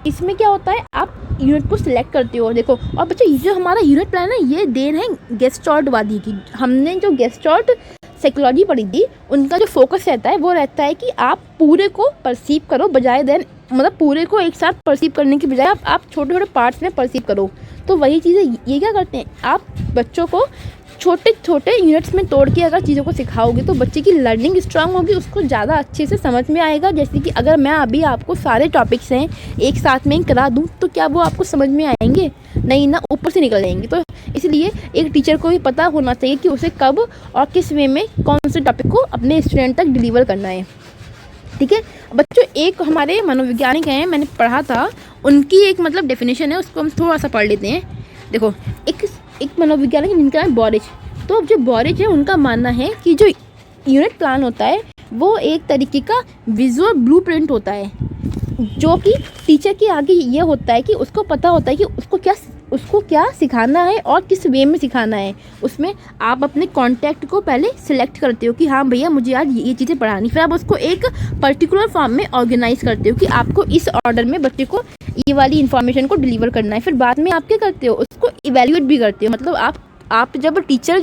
इसमें क्या होता है, आप यूनिट को सिलेक्ट करते हो। देखो, और बच्चों ये जो हमारा यूनिट प्लान है ये देन है गेस्टॉर्ट वादी की। हमने जो गेस्टॉर्ट साइकोलॉजी पढ़ी थी, उनका जो फोकस रहता है वो रहता है कि आप पूरे को परसीव करो बजाय देन, मतलब पूरे को एक साथ परसीव करने की बजाय आप छोटे छोटे पार्ट्स में परसीव करो। तो वही चीज़ें ये क्या करते हैं, आप बच्चों को छोटे छोटे यूनिट्स में तोड़ के अगर चीज़ों को सिखाओगे तो बच्चे की लर्निंग स्ट्रांग होगी, उसको ज़्यादा अच्छे से समझ में आएगा। जैसे कि अगर मैं अभी आपको सारे टॉपिक्स हैं एक साथ में करा दूं तो क्या वो आपको समझ में आएंगे, नहीं ना, ऊपर से निकल जाएंगे। तो इसलिए एक टीचर को भी पता होना चाहिए कि उसे कब और किस वे में कौन से टॉपिक को अपने स्टूडेंट तक डिलीवर करना है। ठीक है बच्चों, एक हमारे मनोवैज्ञानिक हैं, मैंने पढ़ा था, उनकी एक मतलब डेफिनेशन है, उसको हम थोड़ा सा पढ़ लेते हैं। देखो, एक मनोवैज्ञानिक जिनका नाम बॉरिच, तो जो बॉरिच है उनका मानना है कि जो यूनिट प्लान होता है वो एक तरीके का विजुअल ब्लूप्रिंट होता है, जो कि टीचर के आगे ये होता है कि उसको पता होता है कि उसको क्या सिखाना है और किस वे में सिखाना है। उसमें आप अपने कॉन्टैक्ट को पहले सिलेक्ट करते हो कि हाँ भैया मुझे आज ये चीज़ें पढ़ानी, फिर आप उसको एक पर्टिकुलर फॉर्म में ऑर्गेनाइज करते हो कि आपको इस ऑर्डर में बच्चे को ये वाली इन्फॉर्मेशन को डिलीवर करना है। फिर बाद में आप क्या करते हो, उसको इवेल्युएट भी करते हो। मतलब आप जब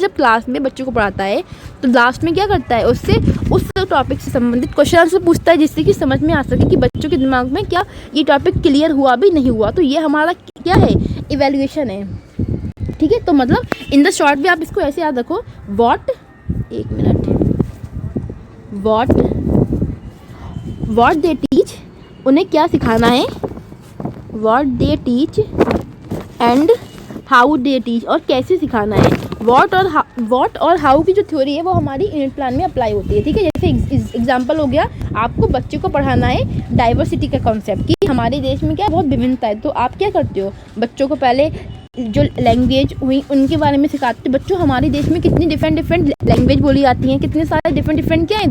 क्लास में बच्चों को पढ़ाता है तो लास्ट में क्या करता है, उससे उस टॉपिक से संबंधित क्वेश्चन से पूछता है जिससे कि समझ में आ सके कि बच्चों के दिमाग में क्या ये टॉपिक क्लियर हुआ भी नहीं हुआ। तो ये हमारा क्या है, इवेल्युएशन है। ठीक है, तो मतलब इन द शॉर्ट भी आप इसको ऐसे याद रखो, व्हाट दे टीच, उन्हें क्या सिखाना है, what they teach and how they teach, और कैसे सिखाना है। व्हाट और हाउ की जो थ्योरी है वो हमारी यूनिट प्लान में अप्लाई होती है। ठीक है, जैसे एग्जांपल हो गया, आपको बच्चे को पढ़ाना है डाइवर्सिटी का कॉन्सेप्ट कि हमारे देश में क्या बहुत विभिन्नता है। तो आप क्या करते हो, बच्चों को पहले जो लैंग्वेज हुई उनके बारे में सिखाते हो। बच्चों, हमारे देश में कितनी डिफरेंट लैंग्वेज बोली जाती हैं, कितने सारे डिफरेंट क्या है,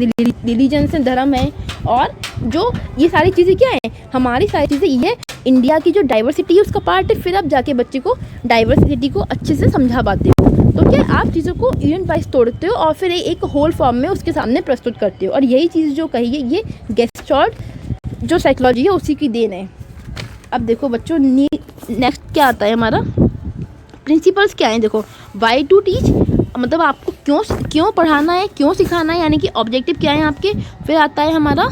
रिलीजन्स हैं, धर्म है, और जो ये सारी चीज़ें क्या हैं, हमारी सारी चीज़ें ये इंडिया की जो डाइवर्सिटी है उसका पार्ट है। फिर आप जाके बच्चे को डाइवर्सिटी को अच्छे से समझा पाते हो। तो क्या आप चीज़ों को यूनिट वाइज तोड़ते हो और फिर एक होल फॉर्म में उसके सामने प्रस्तुत करते हो। और यही चीज़ जो कही है ये गेस्टॉर्ट जो साइकोलॉजी है उसी की देन है। अब देखो बच्चों, नेक्स्ट क्या आता है हमारा, प्रिंसिपल्स क्या हैं। देखो, वाई टू टीच, मतलब आपको क्यों पढ़ाना है, क्यों सिखाना है, यानी कि ऑब्जेक्टिव क्या है आपके। फिर आता है हमारा,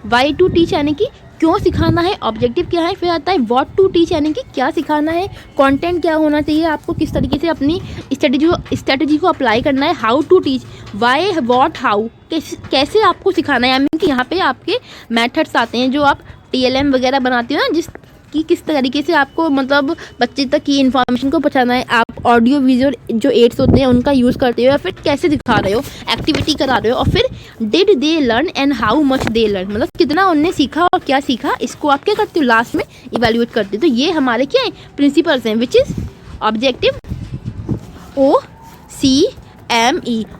वाई टू टीच यानी कि क्यों सिखाना है, ऑब्जेक्टिव क्या है। फिर आता है व्हाट टू टीच यानी कि क्या सिखाना है, कंटेंट क्या होना चाहिए, आपको किस तरीके से अपनी स्ट्रेटजी को अप्लाई करना है। How to teach, why what how, कैसे आपको सिखाना है, यानी कि यहाँ पे आपके मेथड्स आते हैं जो आप TLM वगैरह बनाते हो ना, कि किस तरीके से आपको मतलब बच्चे तक की इन्फॉर्मेशन को पहुंचाना है। आप ऑडियो विजुअल जो एड्स होते हैं उनका यूज़ करते हो, या फिर कैसे दिखा रहे हो, एक्टिविटी करा रहे हो। और फिर did they learn and how much they learn, मतलब कितना उनने सीखा और क्या सीखा, इसको आप क्या करते हो, लास्ट में इवेल्युएट करते हो। तो ये हमारे क्या है, प्रिंसिपल्स हैं, विच इज़ ऑब्जेक्टिव,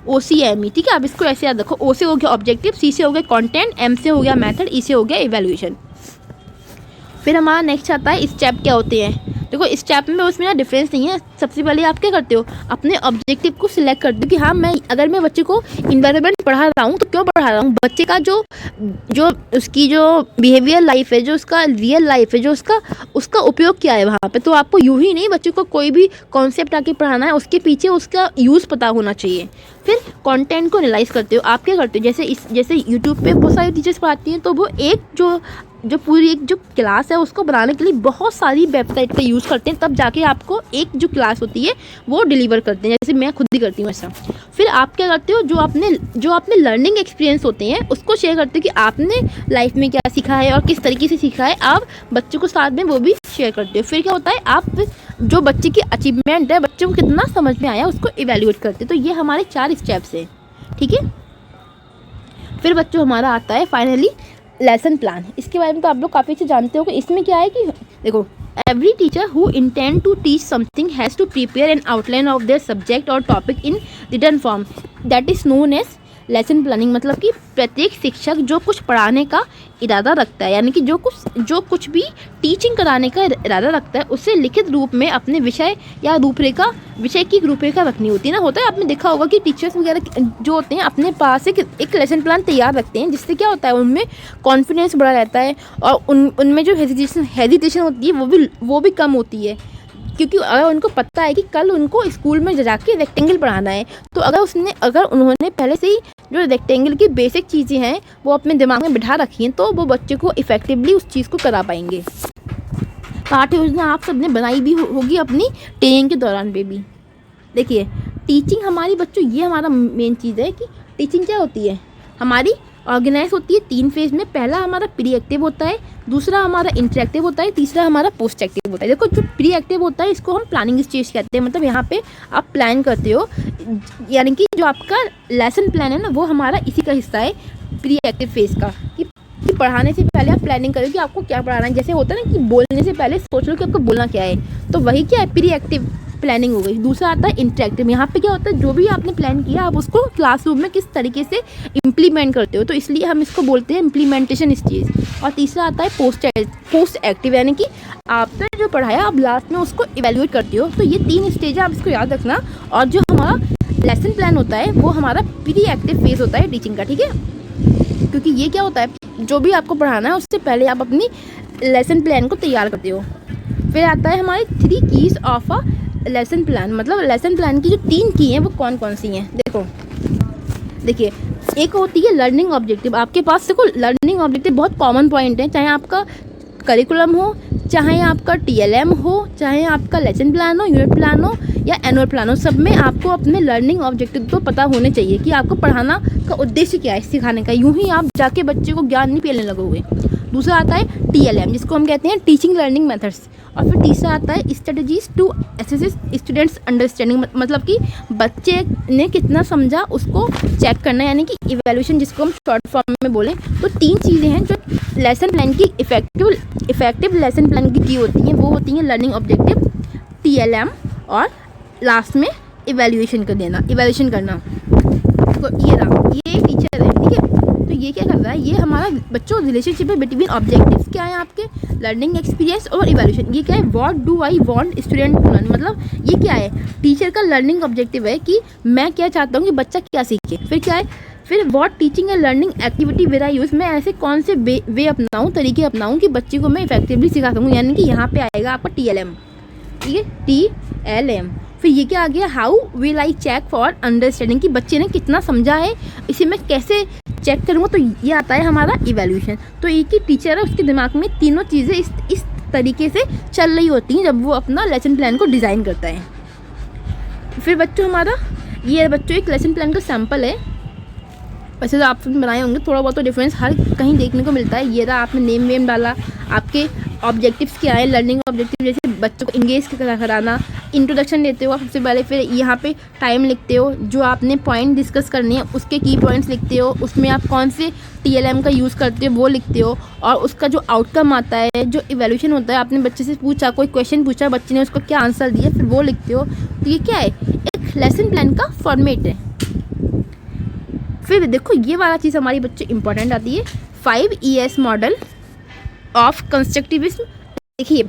OCME। ठीक है, आप इसको ऐसे याद रखो, O से हो गया ऑब्जेक्टिव, C से हो गया कंटेंट, M से हो गया मेथड, E से हो गया इवेल्युएशन। फिर हमारा नेक्स्ट आता है स्टेप क्या होते हैं। देखो, स्टेप में उसमें ना डिफरेंस नहीं है। सबसे पहले आप क्या करते हो, अपने ऑब्जेक्टिव को सिलेक्ट करते हो कि हाँ अगर मैं बच्चे को इन्वायरमेंट पढ़ा रहा हूँ तो क्यों पढ़ा रहा हूँ, बच्चे का जो उसकी जो बिहेवियर लाइफ है, जो उसका रियल लाइफ है, जो उसका उपयोग क्या है वहाँ पे। तो आपको यूँ ही नहीं बच्चे को कोई भी कॉन्सेप्ट आके पढ़ाना है, उसके पीछे उसका यूज़ पता होना चाहिए। फिर कंटेंट को एनालाइज करते हो, आप क्या करते हो, जैसे यूट्यूब पे बहुत सारे टीचर्स पढ़ाती हैं, तो वो एक जो जो पूरी एक जो क्लास है उसको बनाने के लिए बहुत सारी वेबसाइट का यूज़ करते हैं, तब जाके आपको एक जो क्लास होती है वो डिलीवर करते हैं, जैसे मैं खुद ही करती हूँ ऐसा। फिर आप क्या करते हो, जो आपने लर्निंग एक्सपीरियंस होते हैं उसको शेयर करते हो कि आपने लाइफ में क्या सीखा है और किस तरीके से सीखा है, आप बच्चों को साथ में वो भी शेयर करते हो। फिर क्या होता है, आप जो बच्चे की अचीवमेंट है, बच्चे को कितना समझ में आया उसको इवेल्युएट करते हो। तो ये हमारे 4 स्टेप्स हैं, ठीक है। फिर बच्चों हमारा आता है फाइनली लेसन प्लान। इसके बारे में तो आप लोग काफ़ी अच्छे जानते हो कि इसमें क्या है कि देखो, every teacher who intend to teach something has to prepare an outline of their subject और topic in written form, that is known as lesson planning. मतलब कि प्रत्येक शिक्षक जो कुछ पढ़ाने का इरादा रखता है, यानी कि जो कुछ भी टीचिंग कराने का इरादा रखता है, उसे लिखित रूप में अपने विषय की रूपरेखा रखनी होती है ना। होता है, आपने देखा होगा कि टीचर्स वगैरह जो होते हैं अपने पास एक लेसन प्लान तैयार रखते हैं, जिससे क्या होता है उनमें कॉन्फिडेंस बढ़ा रहता है और उनमें जो हेजिटेशन होती है वो भी कम होती है। क्योंकि अगर उनको पता है कि कल उनको स्कूल में जाके रेक्टेंगल पढ़ाना है, तो अगर उन्होंने पहले से ही जो रेक्टेंगल की बेसिक चीज़ें हैं वो अपने दिमाग में बिठा रखी हैं, तो वो बच्चे को इफ़ेक्टिवली उस चीज़ को करा पाएंगे। पाठ्य योजना आप सबने बनाई भी होगी अपनी ट्रेनिंग के दौरान पे भी। देखिए, टीचिंग हमारी बच्चों, ये हमारा मेन चीज़ है कि टीचिंग क्या होती है, हमारी ऑर्गेनाइज होती है 3 फेज़ में। पहला हमारा प्री एक्टिव होता है, दूसरा हमारा इंटरेक्टिव होता है, तीसरा हमारा पोस्ट एक्टिव होता है। देखो, जो प्री एक्टिव होता है इसको हम प्लानिंग स्टेज कहते हैं। मतलब यहाँ पे आप प्लान करते हो, यानी कि जो आपका लेसन प्लान है ना, वो हमारा इसी का हिस्सा है, प्री एक्टिव फेज़ का। कि पढ़ाने से पहले आप प्लानिंग करो कि आपको क्या पढ़ाना है। जैसे होता है ना कि बोलने से पहले सोच लो कि आपको बोलना क्या है, तो वही क्या है, प्री एक्टिव प्लानिंग हो गई। दूसरा आता है इंटरेक्टिव। यहाँ पे क्या होता है, जो भी आपने प्लान किया आप उसको क्लासरूम में किस तरीके से इम्प्लीमेंट करते हो, तो इसलिए हम इसको बोलते हैं इम्प्लीमेंटेशन स्टेज। और तीसरा आता है पोस्ट एक्टिव, यानी कि आपने जो पढ़ाया आप लास्ट में उसको इवेल्युएट करते हो। तो ये 3 स्टेज है, आप इसको याद रखना। और जो हमारा लेसन प्लान होता है वो हमारा प्री एक्टिव फेज होता है टीचिंग का, ठीक है। क्योंकि ये क्या होता है, जो भी आपको पढ़ाना है उससे पहले आप अपनी लेसन प्लान को तैयार करते हो। फिर आता है हमारे 3 keys of a lesson plan. मतलब लेसन प्लान की जो 3 की हैं वो कौन कौन सी हैं। देखिए, एक होती है लर्निंग ऑब्जेक्टिव। आपके पास देखो, लर्निंग ऑब्जेक्टिव बहुत कॉमन पॉइंट है, चाहे आपका करिकुलम हो, चाहे आपका TLM हो, चाहे आपका लेसन प्लान हो, यूनिट प्लान हो या एनुअल प्लान हो, सब में आपको अपने लर्निंग ऑब्जेक्टिव तो पता होने चाहिए कि आपको पढ़ाना का उद्देश्य क्या है, सिखाने का। यूं ही आप जाके बच्चे को ज्ञान नहीं पेलने लगोगे। दूसरा आता है TLM, जिसको हम कहते हैं टीचिंग लर्निंग मेथड्स। और फिर तीसरा आता है strategies to assess students understanding. मतलब कि बच्चे ने कितना समझा उसको चेक करना, यानी कि इवैल्यूएशन, जिसको हम शॉर्ट फॉर्म में बोलें। तो 3 चीज़ें हैं जो लेसन प्लान की इफेक्टिव लेसन प्लान की होती हैं। वो होती हैं लर्निंग ऑब्जेक्टिव, TLM और लास्ट में इवैल्यूएशन करना। तो ये टीचर है, ठीक है। तो ये क्या कर रहा है, ये हमारा बच्चों रिलेशनशिप है बिटवीन ऑब्जेक्टिव्स क्या है आपके, लर्निंग एक्सपीरियंस और इवैल्यूएशन। ये क्या है, what do I want student to learn. मतलब ये क्या है, टीचर का लर्निंग ऑब्जेक्टिव है कि मैं क्या चाहता हूँ कि बच्चा क्या सीखे। फिर क्या है, फिर what teaching and learning activity where I use. मैं ऐसे कौन से वे अपनाऊँ, तरीके अपनाऊँ कि बच्चे को मैं इफेक्टिवली सिखा सकूँ। यानी कि यहाँ पे आएगा आपका TLM, ठीक है, TLM। फिर ये क्या आ गया, how will I check for understanding, कि बच्चे ने कितना समझा है, इसे मैं कैसे चेक करूँगा। तो ये आता है हमारा इवैल्यूएशन। तो एक ही टीचर है, उसके दिमाग में तीनों चीज़ें इस तरीके से चल रही होती हैं जब वो अपना लेसन प्लान को डिज़ाइन करता है। फिर बच्चों हमारा ये एक लेसन प्लान का सैम्पल है। वैसे तो आप बनाए होंगे, थोड़ा बहुत तो डिफरेंस हर कहीं देखने को मिलता है। ये रहा, आपने नेम वेम डाला, आपके ऑब्जेक्टिव्स क्या है, लर्निंग ऑब्जेक्टिव जैसे बच्चों को इंगेज कराना, इंट्रोडक्शन देते हो सबसे पहले। फिर यहाँ पे टाइम लिखते हो, जो आपने पॉइंट डिस्कस करनी है उसके की पॉइंट्स लिखते हो, उसमें आप कौन से TLM का यूज़ करते हो वो लिखते हो, और उसका जो आउटकम आता है, जो इवैल्यूएशन होता है, आपने बच्चे से पूछा, कोई क्वेश्चन पूछा, बच्चे ने उसको क्या आंसर दिया, फिर वो लिखते हो। तो ये क्या है, एक लेसन प्लान का फॉर्मेट है। फिर देखो, ये वाला चीज़ हमारी बच्चे इंपॉर्टेंट आती है, 5 ES मॉडल ऑफ कंस्ट्रक्टिविज्म। देखिए,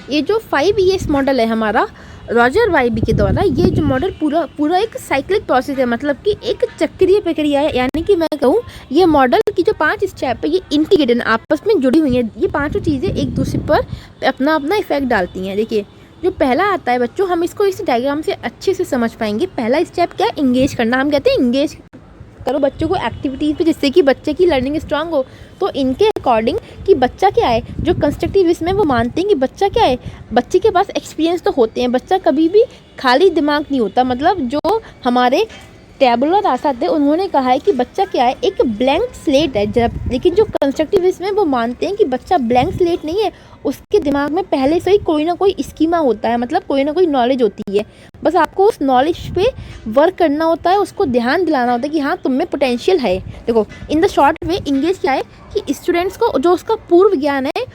ये जो 5 ES मॉडल है हमारा रॉजर वाइबी के द्वारा, ये जो मॉडल पूरा एक साइक्लिक प्रोसेस है। मतलब कि एक चक्रीय प्रक्रिया है। यानी कि मैं कहूँ, ये मॉडल की जो 5 स्टेप है ये इंटीग्रेटेड, आपस में जुड़ी हुई हैं। ये 5 चीज़ें एक दूसरे पर अपना इफेक्ट डालती हैं। देखिए, जो पहला आता है बच्चों, हम इसको इस डायग्राम से अच्छे से समझ पाएंगे। पहला स्टेप क्या है, इंगेज करना। हम कहते हैं करो बच्चों को एक्टिविटीज़ पे, जिससे कि बच्चे की लर्निंग स्ट्रांग हो। तो इनके अकॉर्डिंग कि बच्चा क्या है, जो कंस्ट्रक्टिविज्म में वो मानते हैं कि बच्चा क्या है, बच्चे के पास एक्सपीरियंस तो होते हैं, बच्चा कभी भी खाली दिमाग नहीं होता। मतलब जो हमारे टैबुला रासा थे उन्होंने कहा है कि बच्चा क्या है, एक ब्लैंक स्लेट है। जब लेकिन जो कंस्ट्रक्टिविज्म में वो मानते हैं कि बच्चा ब्लैंक स्लेट नहीं है, उसके दिमाग में पहले से ही कोई ना कोई स्कीमा होता है, मतलब कोई ना कोई नॉलेज होती है। बस आपको उस नॉलेज पे वर्क करना होता है, उसको ध्यान दिलाना होता है कि हाँ तुम में पोटेंशियल है। देखो in the short way engage क्या है कि स्टूडेंट्स को जो उसका पूर्व ज्ञान है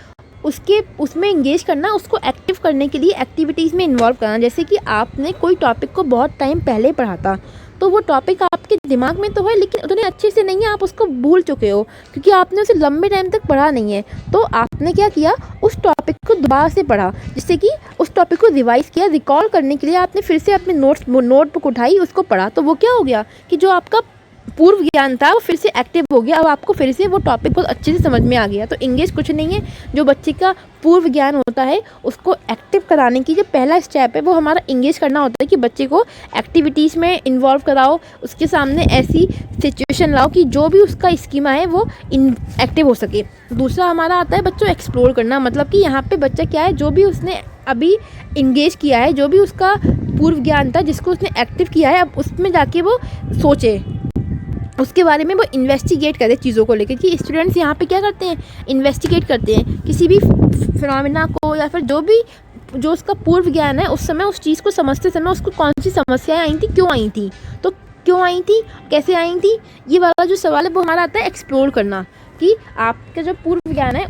उसमें इंगेज करना, उसको एक्टिव करने के लिए एक्टिविटीज़ में इन्वॉल्व करना। जैसे कि आपने कोई टॉपिक को बहुत टाइम पहले पढ़ा था, तो वो टॉपिक आपके दिमाग में तो है लेकिन उतने अच्छे से नहीं है, आप उसको भूल चुके हो क्योंकि आपने उसे लंबे टाइम तक पढ़ा नहीं है। तो आपने क्या किया, उस टॉपिक को दोबारा से पढ़ा, जिससे कि उस टॉपिक को रिवाइज किया, रिकॉल करने के लिए आपने फिर से अपने नोटबुक उठाई, उसको पढ़ा। तो वो क्या हो गया कि जो आपका पूर्व ज्ञान था वो फिर से एक्टिव हो गया, अब आपको फिर से वो टॉपिक बहुत अच्छे से समझ में आ गया। तो इंगेज कुछ नहीं है, जो बच्चे का पूर्व ज्ञान होता है उसको एक्टिव कराने की जो पहला स्टेप है वो हमारा इंगेज करना होता है कि बच्चे को एक्टिविटीज़ में इन्वॉल्व कराओ, उसके सामने ऐसी सिचुएशन लाओ कि जो भी उसका स्कीमा है वो एक्टिव हो सके। दूसरा हमारा आता है बच्चों एक्सप्लोर करना, मतलब कि यहाँ पे बच्चा क्या है, जो भी उसने अभी इंगेज किया है, जो भी उसका पूर्व ज्ञान था जिसको उसने एक्टिव किया है, अब उसमें जाके वो सोचे, उसके बारे में वो इन्वेस्टिगेट करे चीज़ों को लेकर। कि स्टूडेंट्स यहाँ पे क्या करते हैं, इन्वेस्टिगेट करते हैं किसी भी फिनोमेना को, या फिर जो उसका पूर्व ज्ञान है उस समय उस चीज़ को समझते समय उसको कौन सी समस्याएं आई थी, क्यों आई थी, तो क्यों आई थी, कैसे आई थी, ये वाला जो सवाल है वो हमारा आता है एक्सप्लोर करना। कि आपका जो पूर्व ज्ञान है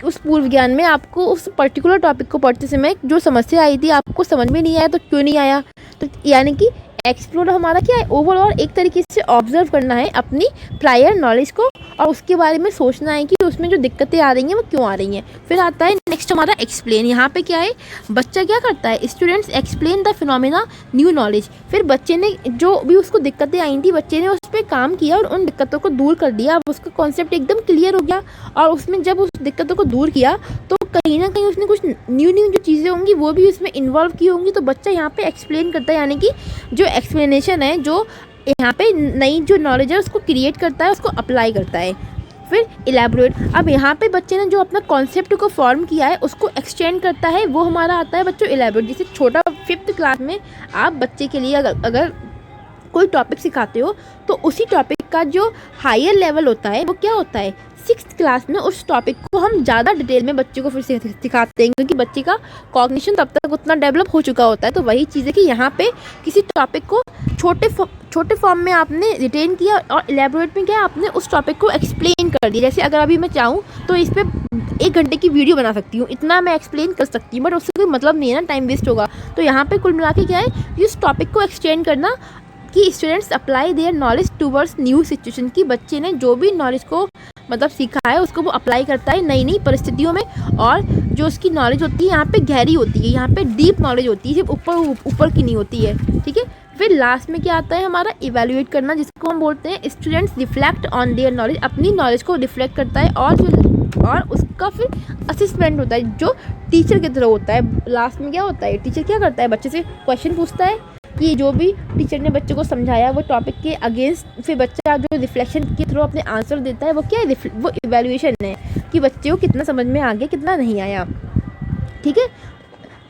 उस पूर्व ज्ञान में आपको उस पर्टिकुलर टॉपिक को पढ़ते समय जो समस्या आई थी आपको समझ में नहीं आया, तो क्यों नहीं आया। तो यानी कि एक्सप्लोर हमारा क्या है, ओवरऑल एक तरीके से ऑब्जर्व करना है अपनी प्रायर नॉलेज को और उसके बारे में सोचना है कि उसमें जो दिक्कतें आ रही हैं वो क्यों आ रही हैं। फिर आता है नेक्स्ट हमारा एक्सप्लेन। यहाँ पे क्या है, बच्चा क्या करता है, students explain the phenomena new knowledge. फिर बच्चे ने जो भी उसको दिक्कतें आई थी बच्चे ने उस पर काम किया और उन दिक्कतों को दूर कर दिया। अब उसका कॉन्सेप्ट एकदम क्लियर हो गया और उसमें जब उस दिक्कतों को दूर किया तो कहीं ना कहीं उसने कुछ न्यू जो चीज़ें होंगी वो भी उसमें इन्वॉल्व की होंगी। तो बच्चा यहाँ पे एक्सप्लेन करता है, यानी कि जो एक्सप्लेनेशन है, जो यहाँ पे नई जो नॉलेज है उसको क्रिएट करता है, उसको अप्लाई करता है। फिर इलेबोरेट, अब यहाँ पे बच्चे ने जो अपना कॉन्सेप्ट को फॉर्म किया है उसको एक्सटेंड करता है, वो हमारा आता है बच्चों इलेबोरेट। जैसे छोटा 5th क्लास में आप बच्चे के लिए अगर कोई टॉपिक सिखाते हो तो उसी टॉपिक का जो हायर लेवल होता है वो क्या होता है, 6th क्लास में उस टॉपिक को हम ज़्यादा डिटेल में बच्चे को फिर से सिखाते हैं, क्योंकि बच्चे का कॉग्निशन तब तक उतना डेवलप हो चुका होता है। तो वही चीज़ है कि यहाँ पे किसी टॉपिक को छोटे फॉर्म में आपने रिटेन किया और इलेबोरेट में क्या आपने उस टॉपिक को एक्सप्लेन कर दिया। जैसे अगर अभी मैं चाहूँ तो इस पर 1 घंटे की वीडियो बना सकती हूँ, इतना मैं एक्सप्लेन कर सकती हूँ, बट उससे कोई मतलब नहीं है ना, टाइम वेस्ट होगा। तो यहाँ पे कुल मिला के क्या है, इस टॉपिक को एक्सटेंड करना कि students apply their knowledge towards new situation. की बच्चे ने जो भी नॉलेज को मतलब सीखा है उसको वो अप्लाई करता है नई परिस्थितियों में, और जो उसकी नॉलेज होती है यहाँ पे गहरी होती है, यहाँ पे डीप नॉलेज होती है, सिर्फ ऊपर की नहीं होती है। ठीक है, फिर लास्ट में क्या आता है हमारा इवेल्युएट करना, जिसको हम बोलते हैं students reflect on their knowledge, अपनी नॉलेज को रिफ्लेक्ट करता है और उसका फिर असेसमेंट होता है जो टीचर की तरह होता है। लास्ट में क्या होता है, टीचर क्या करता है, बच्चे से क्वेश्चन पूछता है कि जो भी टीचर ने बच्चे को समझाया वो टॉपिक के अगेंस्ट, फिर बच्चा जो रिफ्लेक्शन के थ्रू अपने आंसर देता है, वो क्या है, वो इवैल्यूएशन है कि बच्चे को कितना समझ में आ गया, कितना नहीं आया। ठीक है,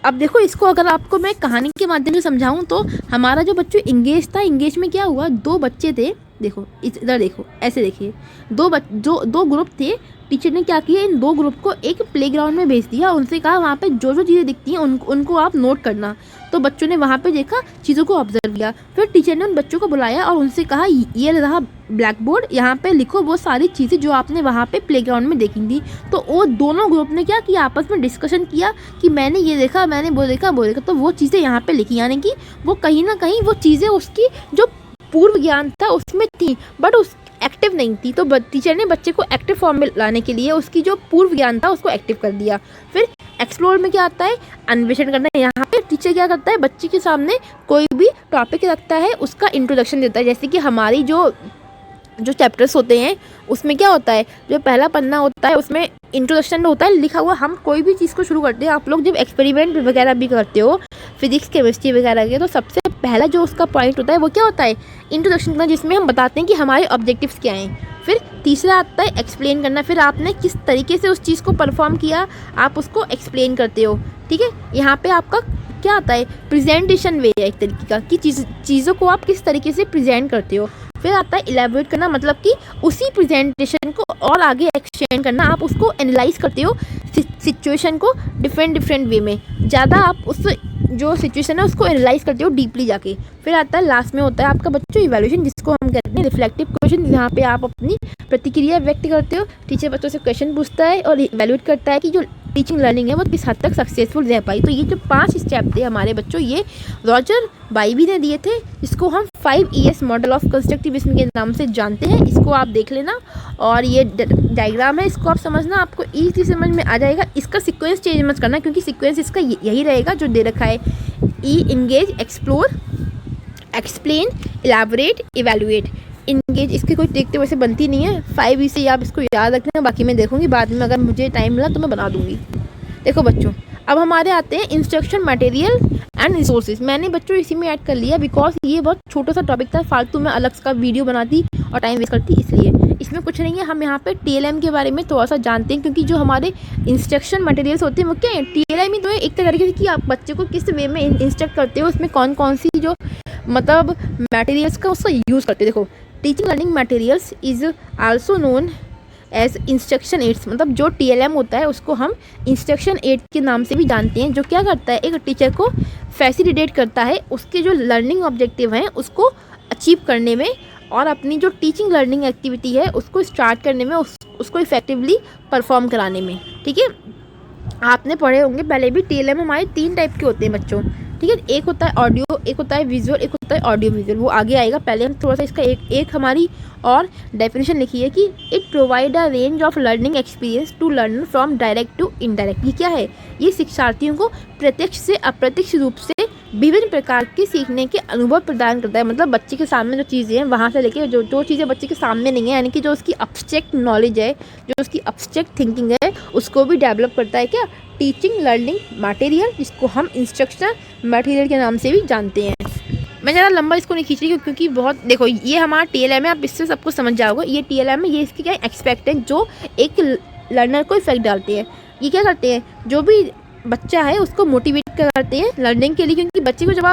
अब देखो इसको अगर आपको मैं कहानी के माध्यम से समझाऊं तो हमारा जो बच्चों इंगेज था, इंगेज में क्या हुआ, 2 बच्चे थे, देखो इधर देखो, ऐसे देखिए, दो ग्रुप थे। टीचर ने क्या किया, इन 2 ग्रुप को एक प्लेग्राउंड में भेज दिया, उनसे कहा वहाँ पे जो चीज़ें दिखती हैं उनको आप नोट करना। तो बच्चों ने वहाँ पे देखा, चीज़ों को ऑब्जर्व किया। फिर टीचर ने उन बच्चों को बुलाया और उनसे कहा ये रहा ब्लैक बोर्ड, यहाँ पे लिखो वो सारी चीज़ें जो आपने वहाँ पे प्लेग्राउंड में देखी थी। तो वो दोनों ग्रुप ने क्या किया, आपस में डिस्कशन किया कि मैंने ये देखा, मैंने वो देखा, तो वो चीज़ें यहाँ पे लिखी, यानी कि वो कहीं ना कहीं वो चीज़ें उसकी जो पूर्व ज्ञान था उसमें थी बट उस एक्टिव नहीं थी। तो टीचर ने बच्चे को एक्टिव फॉर्म में लाने के लिए उसकी जो पूर्व ज्ञान था उसको एक्टिव कर दिया। फिर एक्सप्लोर में क्या आता है, अन्वेषण करना है। यहाँ पे टीचर क्या करता है, बच्चे के सामने कोई भी टॉपिक रखता है, उसका इंट्रोडक्शन देता है। जैसे कि हमारी जो चैप्टर्स होते हैं उसमें क्या होता है, जो पहला पन्ना होता है उसमें इंट्रोडक्शन होता है लिखा हुआ। हम कोई भी चीज़ को शुरू करते हैं, आप लोग जब एक्सपेरिमेंट वगैरह भी करते हो फिजिक्स केमिस्ट्री वगैरह के, तो सबसे पहला जो उसका पॉइंट होता है वो क्या होता है, इंट्रोडक्शन करना, जिसमें हम बताते हैं कि हमारे ऑब्जेक्टिव्स क्या हैं। फिर तीसरा आता है एक्सप्लेन करना, फिर आपने किस तरीके से उस चीज़ को परफॉर्म किया आप उसको एक्सप्लेन करते हो। ठीक है, यहाँ पे आपका क्या आता है, प्रेजेंटेशन वे है एक तरीके का कि चीज़ों को आप किस तरीके से प्रेजेंट करते हो। फिर आता है इलेबोरेट करना, मतलब कि उसी प्रेजेंटेशन को और आगे एक्सटेंड करना, आप उसको एनालाइज करते हो सिचुएशन को डिफरेंट वे में, ज़्यादा आप उस जो सिचुएशन है उसको एनालाइज करते हो डीपली जाके। फिर आता है लास्ट में होता है आपका बच्चों इवैल्यूएशन, जिसको हम कहते हैं रिफ्लेक्टिव क्वेश्चन, जहाँ पे आप अपनी प्रतिक्रिया व्यक्त करते हो। टीचर बच्चों से क्वेश्चन पूछता है और इवैल्यूएट करता है कि जो टीचिंग लर्निंग है वो किस हद तक सक्सेसफुल रह पाई। तो ये जो 5 स्टेप थे हमारे बच्चों, ये रॉजर बाइबी ने दिए थे, इसको हम 5 ES मॉडल ऑफ कंस्ट्रक्टिविज्म के नाम से जानते हैं। इसको आप देख लेना, और ये डायग्राम है, इसको आप समझना, आपको ईजी समझ में आ जाएगा। इसका सीक्वेंस चेंज मत करना, क्योंकि सीक्वेंस इसका यही रहेगा जो दे रखा है, engage, explore, explain, elaborate, evaluate. Engage इसकी कोई देखते वैसे बनती नहीं है, 5 E से आप इसको याद रखना, बाकी मैं देखूंगी बाद में, अगर मुझे टाइम मिला तो मैं बना दूंगी। देखो बच्चों, अब हमारे आते हैं इंस्ट्रक्शन मटेरियल एंड रिसोर्सेज। मैंने बच्चों इसी में ऐड कर लिया बिकॉज ये बहुत छोटा सा टॉपिक था, फालतू में अलग का वीडियो बनाती और टाइम वेस्ट करती, इसलिए इसमें कुछ नहीं है। हम यहाँ पे TLM के बारे में थोड़ा सा जानते हैं, क्योंकि जो हमारे इंस्ट्रक्शन मटेरियल्स होते हैं वो क्या है, TLM ही तो है एक तरीके से कि आप बच्चे को किस वे में इंस्ट्रक्ट करते हो, उसमें कौन कौन सी जो मतलब मटेरियल्स का उसका यूज़ करते हो। देखो, teaching learning materials is also known as instruction aids, मतलब जो TLM होता है उसको हम इंस्ट्रक्शन एड के नाम से भी जानते हैं, जो क्या करता है, एक टीचर को फैसिलिटेट करता है उसके जो लर्निंग ऑब्जेक्टिव हैं उसको अचीव करने में, और अपनी जो टीचिंग लर्निंग एक्टिविटी है उसको स्टार्ट करने में, उसको इफेक्टिवली परफॉर्म कराने में। ठीक है, आपने पढ़े होंगे पहले भी, TLM हमारे 3 टाइप के होते हैं बच्चों। ठीक है, एक होता है ऑडियो, एक होता है विजुअल, एक होता है ऑडियो विजुअल, वो आगे आएगा। पहले हम थोड़ा सा इसका एक हमारी और डेफिनेशन लिखी है कि it provide a range of learning experience to learner from direct to indirect. ये क्या है, ये शिक्षार्थियों को प्रत्यक्ष से अप्रत्यक्ष रूप से विभिन्न प्रकार के सीखने के अनुभव प्रदान करता है। मतलब बच्चे के सामने जो चीज़ें हैं वहाँ से लेके जो चीज़ें बच्चे के सामने नहीं है, यानी कि जो उसकी अब्स्ट्रैक्ट नॉलेज है, जो उसकी अब्स्ट्रैक्ट थिंकिंग है, उसको भी डेवलप करता है क्या, टीचिंग लर्निंग मटेरियल, जिसको हम इंस्ट्रक्शन मटेरियल के नाम से भी जानते हैं। मैं ज़्यादा लंबा इसको नहीं खींच रही क्योंकि बहुत, देखो ये हमारा TLM है, आप इससे सबको समझ जाओगे। ये TLM है, ये इसके क्या एक्सपेक्ट है जो एक लर्नर को इफेक्ट डालते हैं। ये क्या करते हैं, जो भी बच्चा है उसको मोटिवेट करते हैं लर्निंग के लिए, क्योंकि बच्चे को जब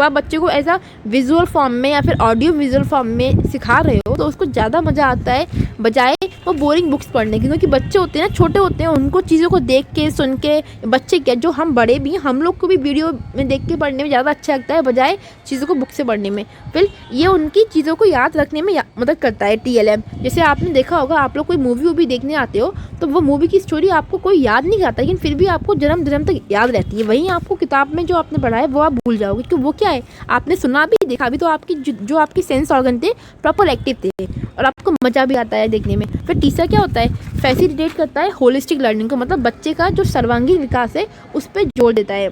आप बच्चे को ऐसा विजुअल फॉर्म में या फिर ऑडियो विजुअल फॉर्म में सिखा रहे हो तो उसको ज़्यादा मज़ा आता है, बजाय वो बोरिंग बुक्स पढ़ने की। क्योंकि बच्चे होते हैं ना, छोटे होते हैं, उनको चीज़ों को देख के सुन के, बच्चे क्या, जो हम बड़े भी हैं, हम लोग को भी वीडियो में देख के पढ़ने में ज़्यादा अच्छा लगता है बजाय चीज़ों को बुक से पढ़ने में। फिर ये उनकी चीज़ों को याद रखने में मदद करता है TLM। जैसे आपने देखा होगा, आप लोग कोई मूवी देखने आते हो तो वो मूवी की स्टोरी आपको कोई याद नहीं करता, लेकिन फिर भी आपको जन्म जन्म तक याद रहती है। वहीं आपको किताब में जो आपने पढ़ा है वो आप भूल जाओगे, क्योंकि वो क्या है, आपने सुना भी देखा भी, तो आपकी जो आपके सेंस ऑर्गन थे प्रॉपर एक्टिव थे और आपको मज़ा भी आता है देखने में। फिर तीसरा क्या होता है, फैसिलिटेट करता है होलिस्टिक लर्निंग को, मतलब बच्चे का जो सर्वांगीण विकास है उस पर जोर देता है।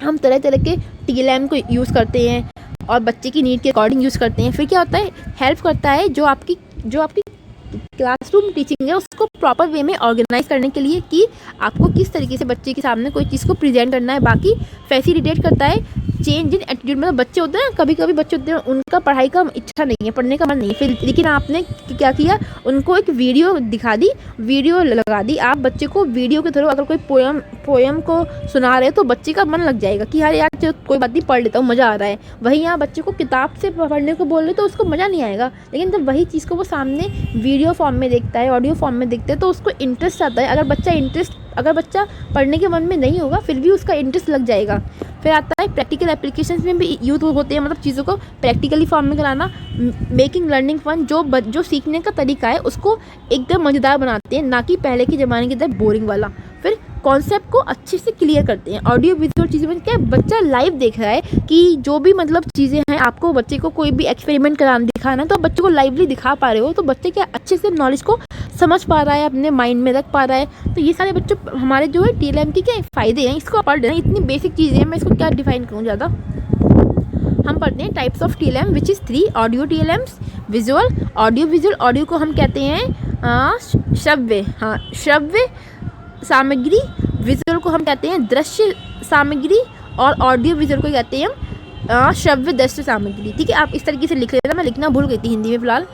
हम तरह तरह के TLM को यूज़ करते हैं और बच्चे की नीड के अकॉर्डिंग यूज़ करते हैं। फिर क्या होता है, हेल्प करता है जो आपकी क्लासरूम टीचिंग है उसको प्रॉपर वे में ऑर्गेनाइज करने के लिए, कि आपको किस तरीके से बच्चे के सामने कोई चीज़ को प्रेजेंट करना है। बाकी फैसिलिटेट करता है चेंज इन एटीट्यूड, मतलब बच्चे होते हैं ना, कभी कभी बच्चे होते हैं उनका पढ़ाई का इच्छा नहीं है, पढ़ने का मन नहीं है, फिर लेकिन आपने क्या किया, उनको एक वीडियो दिखा दी, वीडियो लगा दी। आप बच्चे को वीडियो के थ्रू अगर कोई पोएम को सुना रहे तो बच्चे का मन लग जाएगा कि यार कोई बात नहीं, पढ़ लेता हूँ, मज़ा आ रहा है। वहीं आप बच्चे को किताब से पढ़ने को बोल रहे तो उसको मज़ा नहीं आएगा, लेकिन जब वही चीज़ को वो सामने वीडियो फॉर्म में देखता है, ऑडियो फॉर्म में देखता है, तो उसको इंटरेस्ट आता है। अगर बच्चा पढ़ने के मन में नहीं होगा फिर भी उसका इंटरेस्ट लग जाएगा। फिर आता है प्रैक्टिकल एप्लीकेशंस में भी यूज होते हैं, मतलब चीज़ों को प्रैक्टिकली फॉर्म में कराना, मेकिंग लर्निंग फन, जो सीखने का तरीका है उसको एकदम मज़ेदार बनाते हैं, ना कि पहले के ज़माने की तरह बोरिंग वाला। फिर कॉन्सेप्ट को अच्छे से क्लियर करते हैं। ऑडियो विजुअल चीज़ें में क्या, बच्चा लाइव देख रहा है कि जो भी मतलब चीज़ें हैं, आपको बच्चे को कोई भी एक्सपेरिमेंट कराना दिखाना तो बच्चे को लाइवली दिखा पा रहे हो, तो बच्चे क्या अच्छे से नॉलेज को समझ पा रहा है, अपने माइंड में रख पा रहा है। तो ये सारे बच्चों हमारे जो है TLM के क्या फ़ायदे हैं, इसको पढ़ लेना। इतनी बेसिक चीज़ें हैं, मैं इसको क्या डिफाइन करूँ ज़्यादा। हम पढ़ते हैं types of TLM which is 3 audio TLMs, visual, audio visual. Audio को हम कहते हैं श्रव्य सामग्री, विजुअल को हम कहते हैं दृश्य सामग्री, और ऑडियो विजुअल को कहते हैं हम श्रव्य दृश्य सामग्री। ठीक है, आप इस तरीके से लिख लेना, मैं लिखना भूल गई थी हिंदी में फिलहाल।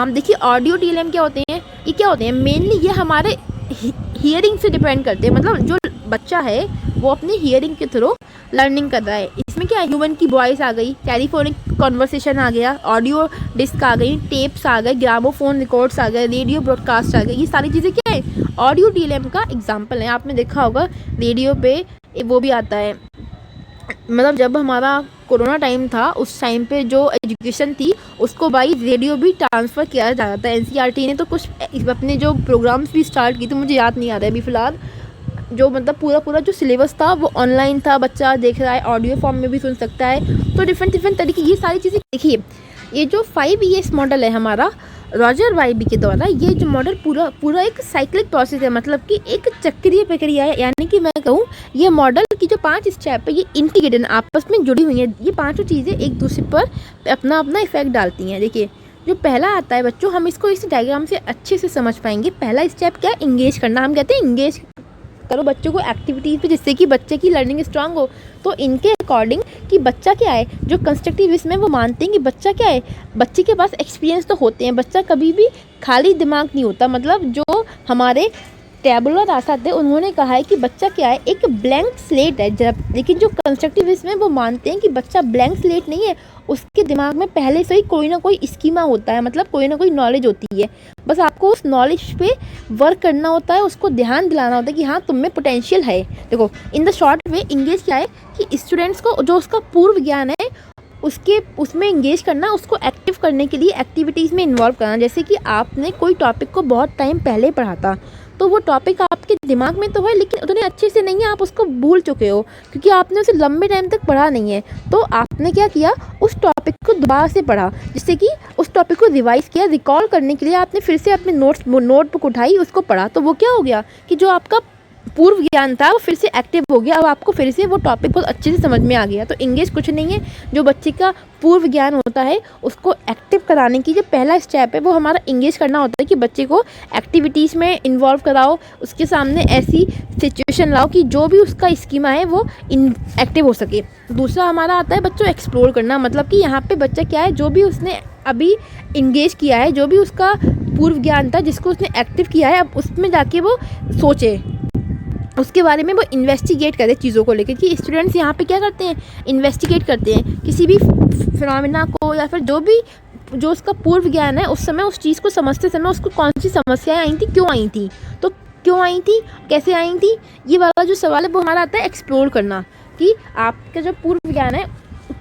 देखिए ऑडियो TLM क्या होते हैं, ये क्या होते हैं मेनली, ये हमारे हियरिंग से डिपेंड करते हैं। मतलब जो बच्चा है वो अपनी हियरिंग के थ्रू लर्निंग कर रहा है। इसमें क्या है, ह्यूमन की वॉइस आ गई, टेलीफोनिक कॉन्वर्सेशन आ गया, ऑडियो डिस्क आ गई, टेप्स आ गए, ग्रामोफोन रिकॉर्ड्स आ गए, रेडियो ब्रॉडकास्ट आ गए। ये सारी चीज़ें क्या है, ऑडियो TLM का एग्जाम्पल है। आपने देखा होगा रेडियो पे वो भी आता है। मतलब जब हमारा कोरोना टाइम था उस टाइम पे जो एजुकेशन थी उसको बाई रेडियो भी ट्रांसफ़र किया जा रहा था। NCERT ने तो कुछ अपने जो प्रोग्राम्स भी स्टार्ट किए थे, मुझे याद नहीं आ रहा है अभी फ़िलहाल। जो मतलब पूरा जो सिलेबस था वो ऑनलाइन था, बच्चा देख रहा है, ऑडियो फॉर्म में भी सुन सकता है। तो डिफरेंट तरीके ये सारी चीज़ें। देखिए ये जो 5 ES मॉडल है हमारा रॉजर वाइबी के द्वारा, ये जो मॉडल पूरा एक साइक्लिक प्रोसेस है, मतलब कि एक चक्रीय प्रक्रिया है। यानी कि मैं कहूँ ये मॉडल की जो 5 स्टेप है ये इंटीग्रेटेड आपस में जुड़ी हुई हैं। ये पांचों चीज़ें एक दूसरे पर अपना इफेक्ट डालती हैं। देखिए जो पहला आता है बच्चों, हम इसको इस डायग्राम से अच्छे से समझ पाएंगे। पहला स्टेप क्या है, इंगेज करना। हम कहते हैं इंगेज करो बच्चों को एक्टिविटीज़ पे, जिससे कि बच्चे की लर्निंग स्ट्रांग हो। तो इनके अकॉर्डिंग कि बच्चा क्या है, जो कंस्ट्रक्टिविस्ट में वो मानते हैं कि बच्चा क्या है, बच्चे के पास एक्सपीरियंस तो होते हैं, बच्चा कभी भी खाली दिमाग नहीं होता। मतलब जो हमारे टैबुलर रासा थे उन्होंने कहा है कि बच्चा क्या है, एक ब्लैंक स्लेट है। जब लेकिन जो कंस्ट्रक्टिविस्ट में वो मानते हैं कि बच्चा ब्लैंक स्लेट नहीं है, उसके दिमाग में पहले से ही कोई ना कोई स्कीमा होता है, मतलब कोई ना कोई नॉलेज होती है। बस आपको उस नॉलेज पे वर्क करना होता है, उसको ध्यान दिलाना होता है कि हाँ तुम में पोटेंशियल है। देखो in the short way engage क्या है कि स्टूडेंट्स को जो उसका पूर्व ज्ञान है उसमें इंगेज करना, उसको एक्टिव करने के लिए एक्टिविटीज़ में इन्वॉल्व करना। जैसे कि आपने कोई टॉपिक को बहुत टाइम पहले पढ़ा था, तो वो टॉपिक आपके दिमाग में तो है लेकिन उतने अच्छे से नहीं है, आप उसको भूल चुके हो क्योंकि आपने उसे लंबे टाइम तक पढ़ा नहीं है। तो आपने क्या किया, उस टॉपिक को दोबारा से पढ़ा, जिससे कि उस टॉपिक को रिवाइज किया, रिकॉल करने के लिए आपने फिर से अपने नोटबुक उठाई, उसको पढ़ा। तो वो क्या हो गया कि जो आपका पूर्व ज्ञान था वो फिर से एक्टिव हो गया। अब आपको फिर से वो टॉपिक बहुत अच्छे से समझ में आ गया। तो इंगेज कुछ नहीं है, जो बच्चे का पूर्व ज्ञान होता है उसको एक्टिव कराने की जो पहला स्टेप है वो हमारा इंगेज करना होता है कि बच्चे को एक्टिविटीज़ में इन्वॉल्व कराओ, उसके सामने ऐसी सिचुएशन लाओ कि जो भी उसका स्कीमा है वो एक्टिव हो सके। दूसरा हमारा आता है बच्चों एक्सप्लोर करना। मतलब कि यहाँ पे बच्चा क्या है, जो भी उसने अभी इंगेज किया है, जो भी उसका पूर्व ज्ञान था जिसको उसने एक्टिव किया है, अब उसमें जाके वो सोचे, उसके बारे में वो इन्वेस्टिगेट करे चीज़ों को लेकर। कि स्टूडेंट्स यहाँ पे क्या करते हैं, इन्वेस्टिगेट करते हैं किसी भी फिनोमेना को, या फिर जो उसका पूर्व ज्ञान है उस समय उस चीज़ को समझते समय उसको कौन सी समस्याएं आई थी, क्यों आई थी, तो क्यों आई थी, कैसे आई थी, ये वाला जो सवाल है वो हमारा आता है एक्सप्लोर करना। कि आपका जो पूर्व ज्ञान है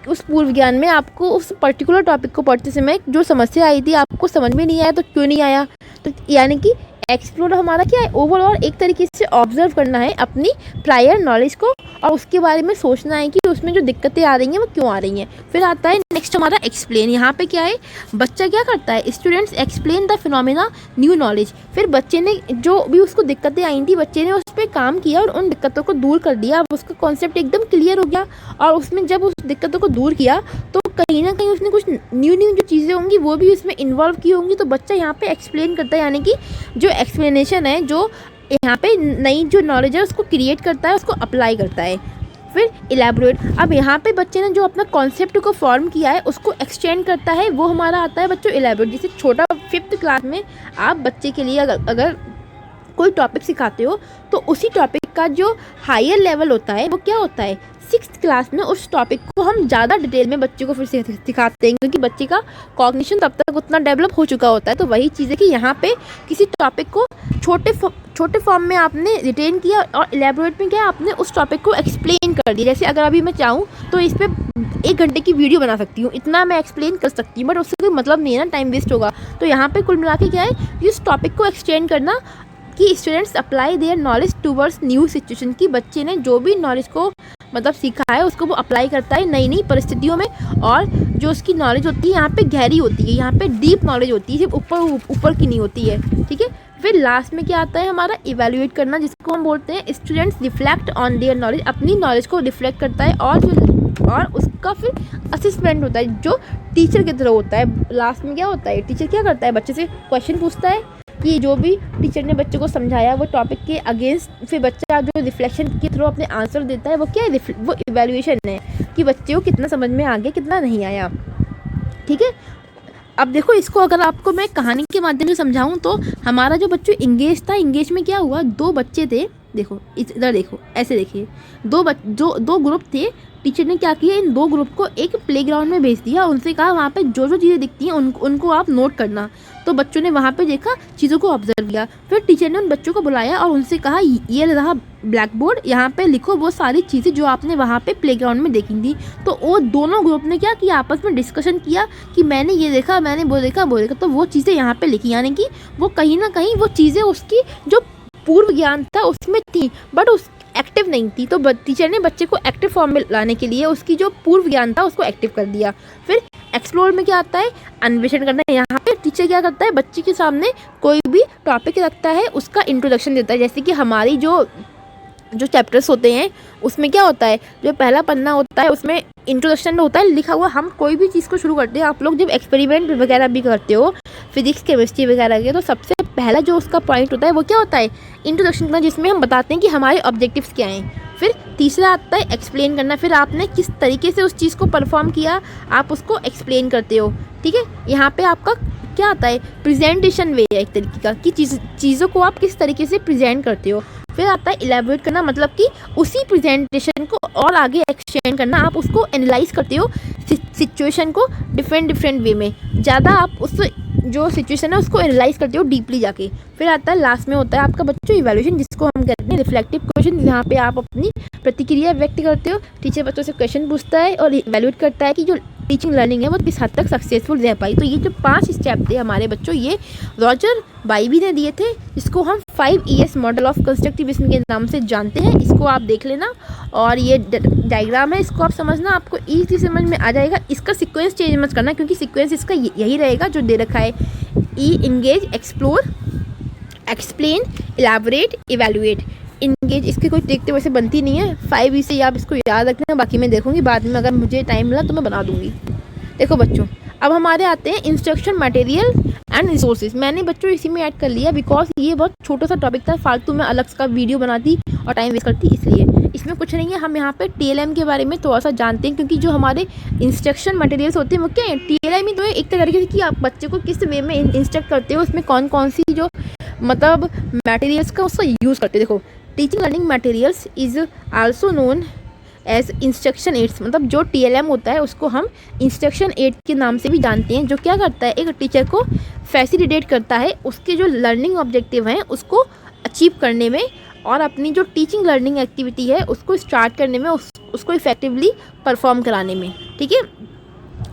उस पूर्व ज्ञान में आपको उस पर्टिकुलर टॉपिक को पढ़ते समय जो समस्या आई थी आपको समझ में नहीं आया तो क्यों नहीं आया। तो यानी कि एक्सप्लोर हमारा क्या है, ओवरऑल एक तरीके से ऑब्जर्व करना है अपनी प्रायर नॉलेज को और उसके बारे में सोचना है कि उसमें जो दिक्कतें आ रही हैं वो क्यों आ रही हैं। फिर आता है नेक्स्ट हमारा एक्सप्लेन। यहाँ पे क्या है, बच्चा क्या करता है, students explain the phenomena new knowledge. फिर बच्चे ने जो भी उसको दिक्कतें आई थी बच्चे ने उस पर काम किया और उन दिक्कतों को दूर कर दिया। अब उसका कॉन्सेप्ट एकदम क्लियर हो गया और उसमें जब उस दिक्कतों को दूर किया तो कहीं ना कहीं उसने कुछ न्यू जो चीज़ें होंगी वो भी उसमें इन्वॉल्व की होंगी। तो बच्चा यहाँ पे एक्सप्लेन करता है, यानी कि जो एक्सप्लेनेशन है, जो यहाँ पे नई जो नॉलेज है उसको क्रिएट करता है, उसको अप्लाई करता है। फिर इलेबोरेट। अब यहाँ पे बच्चे ने जो अपना कॉन्सेप्ट को फॉर्म किया है उसको एक्सटेंड करता है, वो हमारा आता है बच्चों इलेबोरेट। जैसे छोटा 5th क्लास में आप बच्चे के लिए अगर कोई टॉपिक सिखाते हो तो उसी टॉपिक का जो हायर लेवल होता है वो क्या होता है, 6th क्लास में उस टॉपिक को हम ज़्यादा डिटेल में बच्चे को फिर से सिखाते हैं, क्योंकि बच्चे का कॉग्निशन तब तक उतना डेवलप हो चुका होता है। तो वही चीज़ है कि यहाँ पे किसी टॉपिक को छोटे फॉर्म में आपने रिटेन किया और इलेबोरेट में क्या आपने उस टॉपिक को एक्सप्लेन कर दिया। जैसे अगर अभी मैं चाहूँ तो इस पर 1 घंटे की वीडियो बना सकती हूँ, इतना मैं एक्सप्लेन कर सकती हूँ, बट उससे कोई मतलब नहीं है ना, टाइम वेस्ट होगा। तो यहाँ पे कुल मिला के क्या है, इस टॉपिक को एक्सटेंड करना कि students apply their knowledge towards new situation. की बच्चे ने जो भी नॉलेज को मतलब सीखा है उसको वो अप्लाई करता है नई परिस्थितियों में, और जो उसकी नॉलेज होती है यहाँ पे गहरी होती है, यहाँ पे डीप नॉलेज होती है, सिर्फ ऊपर की नहीं होती है। ठीक है, फिर लास्ट में क्या आता है हमारा इवैल्यूएट करना, जिसको हम बोलते हैं students reflect on their knowledge. अपनी नॉलेज को रिफ्लेक्ट करता है और उसका फिर असेसमेंट होता है जो टीचर की तरह होता है। लास्ट में क्या होता है, टीचर क्या करता है, बच्चे से क्वेश्चन पूछता है, कि जो भी टीचर ने बच्चे को समझाया वो टॉपिक के अगेंस्ट फिर बच्चा जो रिफ्लेक्शन के थ्रू अपने आंसर देता है वो क्या है, वो इवैल्यूएशन है कि बच्चे को कितना समझ में आ गया कितना नहीं आया। ठीक है, अब देखो इसको अगर आपको मैं कहानी के माध्यम से समझाऊं तो हमारा जो बच्चों इंगेज था, इंगेज में क्या हुआ, दो बच्चे थे, देखो इधर देखो, ऐसे देखिए, दो ग्रुप थे। टीचर ने क्या किया, इन दो ग्रुप को एक प्लेग्राउंड में भेज दिया, उनसे कहा वहाँ पे जो जो चीज़ें दिखती हैं उनको आप नोट करना। तो बच्चों ने वहाँ पे देखा, चीज़ों को ऑब्जर्व किया। फिर टीचर ने उन बच्चों को बुलाया और उनसे कहा ये रहा ब्लैक बोर्ड, यहाँ पे लिखो वो सारी चीज़ें जो आपने वहाँ पे प्लेग्राउंड में देखी थी। तो वो दोनों ग्रुप ने क्या किया, आपस में डिस्कशन किया कि मैंने ये देखा, मैंने वो देखा, तो वो चीज़ें यहाँ पे लिखी, यानी कि वो कहीं ना कहीं वो चीज़ें उसकी जो पूर्व ज्ञान था उसमें थी बट उस एक्टिव नहीं थी। तो टीचर ने बच्चे को एक्टिव फॉर्म में लाने के लिए उसकी जो पूर्व ज्ञान था उसको एक्टिव कर दिया। फिर एक्सप्लोर में क्या आता है, अन्वेषण करना है। यहाँ पे टीचर क्या करता है, बच्चे के सामने कोई भी टॉपिक रखता है, उसका इंट्रोडक्शन देता है। जैसे कि हमारी जो चैप्टर्स होते हैं उसमें क्या होता है, जो पहला पन्ना होता है उसमें इंट्रोडक्शन होता है लिखा हुआ। हम कोई भी चीज़ को शुरू करते हैं, आप लोग जब एक्सपेरिमेंट वगैरह भी करते हो फिजिक्स केमिस्ट्री वगैरह के, तो सबसे पहला जो उसका पॉइंट होता है वो क्या होता है, इंट्रोडक्शन करना, जिसमें हम बताते हैं कि हमारे ऑब्जेक्टिव्स क्या हैं। फिर तीसरा आता है एक्सप्लेन करना, फिर आपने किस तरीके से उस चीज़ को परफॉर्म किया आप उसको एक्सप्लेन करते हो। ठीक है, यहाँ पे आपका क्या आता है, प्रेजेंटेशन वे है एक तरीके का कि चीज़ों को आप किस तरीके से प्रेजेंट करते हो। फिर आता है इलेबोरेट करना, मतलब कि उसी प्रेजेंटेशन को और आगे एक्सटेंड करना, आप उसको एनालाइज करते हो सिचुएशन को डिफरेंट वे में, ज़्यादा आप उस जो सिचुएशन है उसको एनालाइज करते हो डीपली जाके। फिर आता है लास्ट में होता है आपका बच्चों इवैल्यूएशन, जिसको हम कहते हैं रिफ्लेक्टिव क्वेश्चन, जहाँ पे आप अपनी प्रतिक्रिया व्यक्त करते हो। टीचर बच्चों से क्वेश्चन पूछता है और इवैल्यूएट करता है कि जो टीचिंग लर्निंग है वो किस हद तक सक्सेसफुल रह पाई। तो ये जो 5 स्टेप थे हमारे बच्चों, ये रॉजर बाइबी ने दिए थे, इसको हम 5 ES मॉडल ऑफ कंस्ट्रक्टिविज्म के नाम से जानते हैं। इसको आप देख लेना और ये डायग्राम है, इसको आप समझना, आपको ईजी समझ में आ जाएगा। इसका सीक्वेंस चेंज मत करना क्योंकि सीक्वेंस इसका यही रहेगा जो दे रखा है, engage, explore, explain, elaborate, evaluate. Engage इसकी कोई देखते वैसे बनती नहीं है, 5 से आप इसको याद रखना, बाकी मैं देखूंगी बाद में, अगर मुझे टाइम मिला तो मैं बना दूंगी। देखो बच्चों, अब हमारे आते हैं इंस्ट्रक्शन मटेरियल एंड रिसोर्सेज। मैंने बच्चों इसी में ऐड कर लिया बिकॉज ये बहुत छोटा सा टॉपिक था, फालतू में अलग का वीडियो बनाती और टाइम वेस्ट करती, इसलिए इसमें कुछ नहीं है। हम यहाँ पे TLM के बारे में थोड़ा सा जानते हैं, क्योंकि जो हमारे इंस्ट्रक्शन मटेरियल्स होते हैं वो क्या है, TLM ही तो है एक तरीके से कि आप बच्चे को किस वे में इंस्ट्रक्ट करते हो, उसमें कौन कौन सी जो मतलब मटेरियल्स का उसका यूज़ करते हैं। देखो, teaching learning materials is also known as instruction aids, मतलब जो TLM होता है उसको हम इंस्ट्रक्शन एड के नाम से भी जानते हैं, जो क्या करता है, एक टीचर को फैसिलिटेट करता है उसके जो लर्निंग ऑब्जेक्टिव हैं उसको अचीव करने में, और अपनी जो टीचिंग लर्निंग एक्टिविटी है उसको स्टार्ट करने में, उसको इफेक्टिवली परफॉर्म कराने में। ठीक है,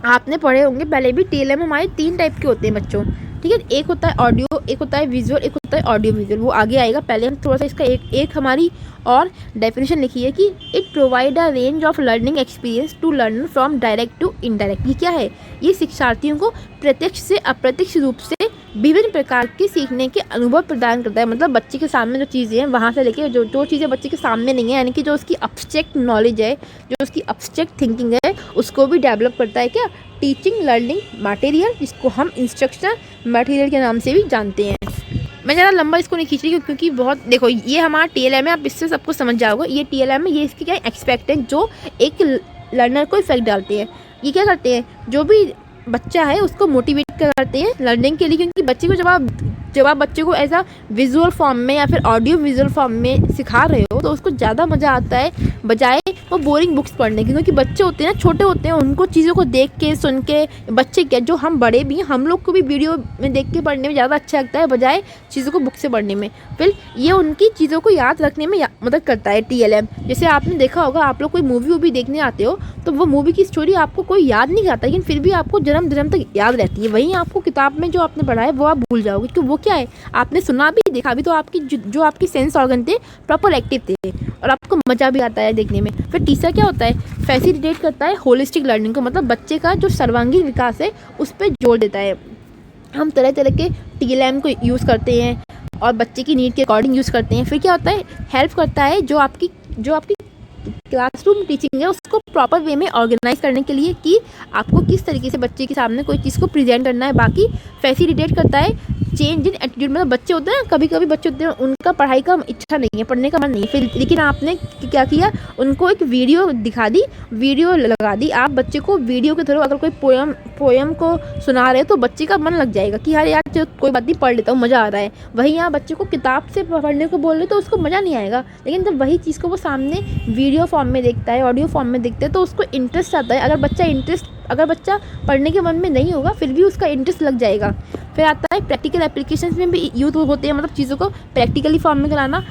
आपने पढ़े होंगे पहले भी, TLM हमारे 3 टाइप के होते हैं बच्चों। ठीक है, एक होता है ऑडियो, एक होता है विजुअल, एक होता है ऑडियो विजुअल, वो आगे आएगा। पहले हम थोड़ा सा इसका एक हमारी और डेफिनेशन लिखी है कि it provide a range of learning experience to learner from direct to indirect. ये क्या है, ये शिक्षार्थियों को प्रत्यक्ष से अप्रत्यक्ष रूप से विभिन्न प्रकार के सीखने के अनुभव प्रदान करता है। मतलब बच्चे के सामने जो चीज़ें हैं वहाँ से लेके जो चीज़ें बच्चे के सामने नहीं है, यानी कि जो उसकी अब्स्ट्रैक्ट नॉलेज है, जो उसकी अब्स्ट्रैक्ट थिंकिंग है, उसको भी डेवलप करता है क्या, टीचिंग लर्निंग मटेरियल, जिसको हम इंस्ट्रक्शनल मटेरियल के नाम से भी जानते हैं। मैं ज़्यादा लंबा इसको नहीं खींच रही क्योंकि बहुत, देखो ये हमारा TLM है, आप इससे सबको समझ जाओगे। ये TLM है, ये इसके क्या एक्सपेक्ट है जो एक लर्नर को इफेक्ट डालते हैं। ये क्या करते हैं, जो भी बच्चा है उसको मोटिवेट करते हैं लर्निंग के लिए, क्योंकि बच्चे को जब आप बच्चे को ऐसा विजुअल फॉर्म में या फिर ऑडियो विजुअल फॉर्म में सिखा रहे हो तो उसको ज़्यादा मज़ा आता है बजाय वो बोरिंग बुक्स पढ़ने की। क्योंकि बच्चे होते हैं ना, छोटे होते हैं, उनको चीज़ों को देख के सुन के, बच्चे क्या जो हम बड़े भी, हम लोग को भी वीडियो में देख के पढ़ने में ज़्यादा अच्छा लगता है बजाय चीज़ों को बुक से पढ़ने में। फिर ये उनकी चीज़ों को याद रखने में मदद करता है TLM। जैसे आपने देखा होगा, आप लोग कोई मूवी देखने आते हो तो वो मूवी की स्टोरी आपको कोई याद नहीं करता, लेकिन फिर भी आपको जन्म जन्म तक याद रहती है। वहीं आपको किताब में जो आपने पढ़ा है वो आप भूल जाओगे, क्योंकि वो क्या है, आपने सुना भी देखा भी, तो आपकी जो आपकी सेंस ऑर्गन थे प्रॉपर एक्टिव थे और आपको मज़ा भी आता है देखने में। फिर तीसरा क्या होता है, फैसिलिटेट करता है होलिस्टिक लर्निंग को, मतलब बच्चे का जो सर्वांगीण विकास है उस पर जोर देता है। हम तरह तरह के TLM को यूज़ करते हैं और बच्चे की नीड के अकॉर्डिंग यूज़ करते हैं। फिर क्या होता है, हेल्प करता है जो आपकी क्लासरूम टीचिंग है उसको प्रॉपर वे में ऑर्गेनाइज करने के लिए, कि आपको किस तरीके से बच्चे के सामने कोई चीज़ को प्रेजेंट करना है। बाकी फैसिलिटेट करता है चेंज इन एटीट्यूड। मतलब बच्चे होते हैं, कभी कभी बच्चे होते हैं उनका पढ़ाई का इच्छा नहीं है, पढ़ने का मन नहीं है, फिर लेकिन आपने क्या किया, उनको एक वीडियो दिखा दी, वीडियो लगा दी। आप बच्चे को वीडियो के थ्रू अगर कोई पोएम को सुना रहे हो तो बच्चे का मन लग जाएगा कि यार कोई बात नहीं, पढ़ लेता हूँ, मज़ा आ रहा है। वहीं आप बच्चे को किताब से पढ़ने को बोल रहे तो उसको मज़ा नहीं आएगा, लेकिन जब वही चीज़ को वो सामने वीडियो फॉर्म में देखता है, ऑडियो फॉर्म में देखता है, तो उसको इंटरेस्ट आता है। अगर बच्चा पढ़ने के मन में नहीं होगा फिर भी उसका इंटरेस्ट लग जाएगा। फिर आता है प्रैक्टिकल एप्लीकेशंस में भी यूज होते हैं, मतलब चीज़ों को प्रैक्टिकली फॉर्म में कराना।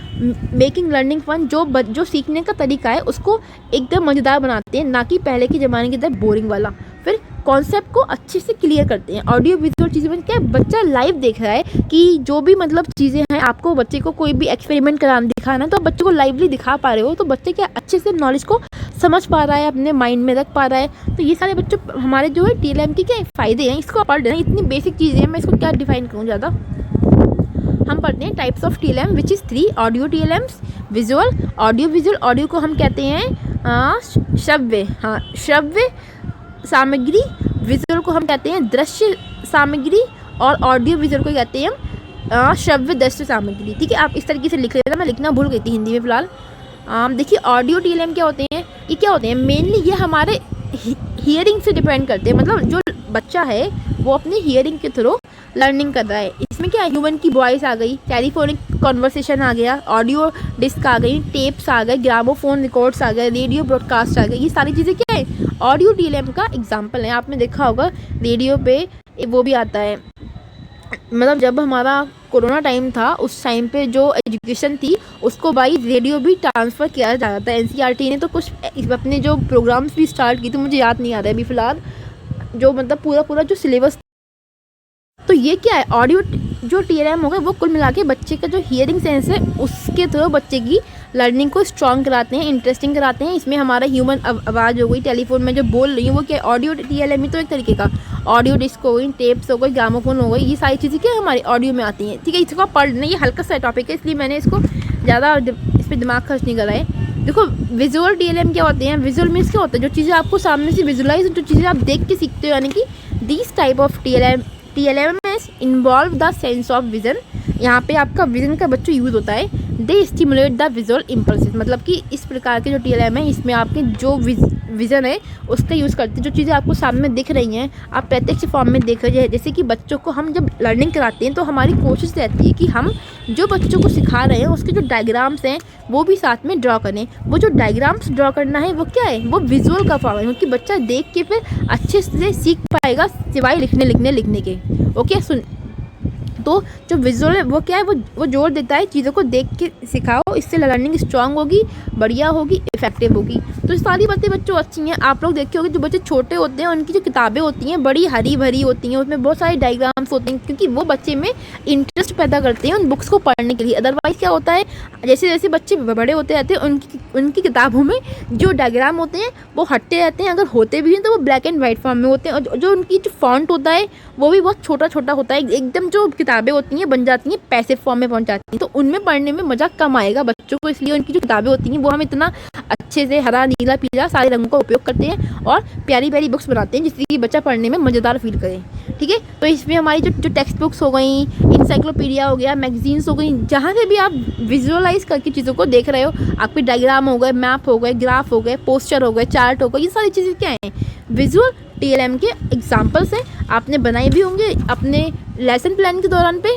मेकिंग लर्निंग फन, जो सीखने का तरीका है उसको एकदम मज़ेदार बनाते हैं, ना कि पहले के ज़माने की तरह बोरिंग वाला। फिर कॉन्सेप्ट को अच्छे से क्लियर करते हैं। ऑडियो विजुअल चीज़ें में क्या बच्चा लाइव देख रहा है कि जो भी मतलब चीज़ें हैं, आपको बच्चे को कोई भी एक्सपेरिमेंट कराना दिखाना है तो बच्चे को लाइवली दिखा पा रहे हो, तो बच्चे क्या अच्छे से नॉलेज को समझ पा रहा है, अपने माइंड में रख पा रहा है। तो ये सारे बच्चों हमारे जो है TLM के क्या फ़ायदे हैं, इसको पढ़ लेना। इतनी बेसिक चीज़ें हैं, मैं इसको क्या डिफाइन करूँ ज़्यादा। हम पढ़ते हैं types of TLM which is 3 audio TLMs, visual, audio visual. Audio को हम कहते हैं श्रव्य सामग्री, विजुअल को हम कहते हैं दृश्य सामग्री, और ऑडियो विजुअल को कहते हैं हम श्रव्य दृश्य सामग्री। ठीक है, आप इस तरीके से लिख लेना, मैं लिखना भूल गई थी हिंदी में फिलहाल। देखिए ऑडियो TLM क्या होते हैं, ये क्या होते हैं, मेनली ये हमारे हियरिंग से डिपेंड करते हैं। मतलब जो बच्चा है वो अपनी हियरिंग के थ्रू लर्निंग कर रहा है। इसमें क्या है, ह्यूमन की वॉइस आ गई, टेलीफोनिक कॉन्वर्सेशन आ गया, ऑडियो डिस्क आ गई, टेप्स आ गए, ग्रामोफोन रिकॉर्ड्स आ गए, रेडियो ब्रॉडकास्ट आ गए। ये सारी चीज़ें क्या है, ऑडियो TLM का एग्जाम्पल है। आपने देखा होगा रेडियो पे वो भी आता है। मतलब जब हमारा कोरोना टाइम था, उस टाइम पे जो एजुकेशन थी उसको बाई रेडियो भी ट्रांसफ़र किया जा रहा था। NCERT ने तो कुछ अपने जो प्रोग्राम्स भी स्टार्ट किए थे, मुझे याद नहीं आ रहा है अभी फ़िलहाल, जो मतलब पूरा जो सिलेबस। तो ये क्या है, ऑडियो जो TLM होगा वो कुल मिला के बच्चे का जो हियरिंग सेंस है उसके थ्रू बच्चे की लर्निंग को स्ट्रॉन्ग कराते हैं, इंटरेस्टिंग कराते हैं। इसमें हमारा ह्यूमन आवाज़ हो गई, टेलीफोन में जो बोल रही हूँ वो क्या, ऑडियो TLM ही तो एक तरीके का। ऑडियो डिस्क हो गई, टेप्स हो गई, ग्रामोफोन हो गई, ये सारी चीज़ें क्या हमारे ऑडियो में आती हैं। ठीक है, इसको पढ़ लेना, ये हल्का सा टॉपिक है इसलिए मैंने इसको ज़्यादा इस पर दिमाग खर्च नहीं करा है। देखो विजुअल TLM क्या होते हैं, विजुअल मीन्स क्या होता है, जो चीज़ें आपको सामने से विजुलाइज, जो चीज़ें आप देख के सीखते हो, यानी कि this type of TLMs involve the sense of vision. यहाँ पे आपका विजन का बच्चों यूज़ होता है। दे स्टिमुलेट द विजुअल इम्पल्सेस, मतलब कि इस प्रकार के जो TLM है इसमें आपके जो विज़न है उसका यूज़ करते हैं। जो चीज़ें आपको सामने दिख रही हैं आप प्रत्यक्ष फॉर्म में देख रहे हैं। जैसे कि बच्चों को हम जब लर्निंग कराते हैं तो हमारी कोशिश रहती है कि हम जो बच्चों को सिखा रहे हैं उसके जो डायग्राम्स हैं वो भी साथ में ड्रॉ करें। वो जो डायग्राम्स ड्रॉ करना है वो क्या है, वो विजुअल का फॉर्म है, क्योंकि बच्चा देख के फिर अच्छे से सीख पाएगा सिवाय लिखने के। ओके, सुन, तो जो विजुअल है वो क्या है, वो जोर देता है चीज़ों को देख के सिखाओ, इससे लर्निंग स्ट्रांग होगी, बढ़िया होगी, इफेक्टिव होगी। तो ये सारी बातें बच्चों अच्छी हैं। आप लोग देखे होंगे जो बच्चे छोटे होते हैं उनकी जो किताबें होती हैं बड़ी हरी भरी होती हैं, उसमें बहुत सारे डायग्राम्स होते हैं, क्योंकि वो बच्चे में इंटरेस्ट पैदा करते हैं उन बुक्स को पढ़ने के लिए। अदरवाइज़ क्या होता है, जैसे जैसे बच्चे बड़े होते रहते हैं उनकी किताबों में जो डायग्राम होते हैं वो हटते रहते हैं, अगर होते भी हैं तो वो ब्लैक एंड वाइट फॉर्म में होते हैं, और जो उनकी जो फॉन्ट होता है वो भी बहुत छोटा छोटा होता है। एकदम जो किताबें होती हैं बन जाती हैं पैसिव फॉर्म में पहुंच जाती हैं, तो उनमें पढ़ने में मज़ा कम आएगा बच्चों को। इसलिए उनकी जो किताबें होती हैं वो हम इतना अच्छे से हरा नीला पीला सारे रंगों का उपयोग करते हैं और प्यारी प्यारी बुक्स बनाते हैं जिससे कि बच्चा पढ़ने में मज़ेदार फील करे। ठीक है, तो इसमें हमारी जो टेक्स्ट बुक्स हो गई, इंसाइक्लोपीडिया हो गया, मैगजीन्स हो गई, जहाँ से भी आप विजुअलाइज करके चीज़ों को देख रहे हो, आपके डायग्राम हो गए, मैप हो गए, ग्राफ हो गए, पोस्टर हो गए, चार्ट हो गए, ये सारी चीज़ें क्या हैं, विजुअल TLM के एग्जाम्पल्स हैं। आपने बनाए भी होंगे अपने लेसन प्लान के दौरान पे।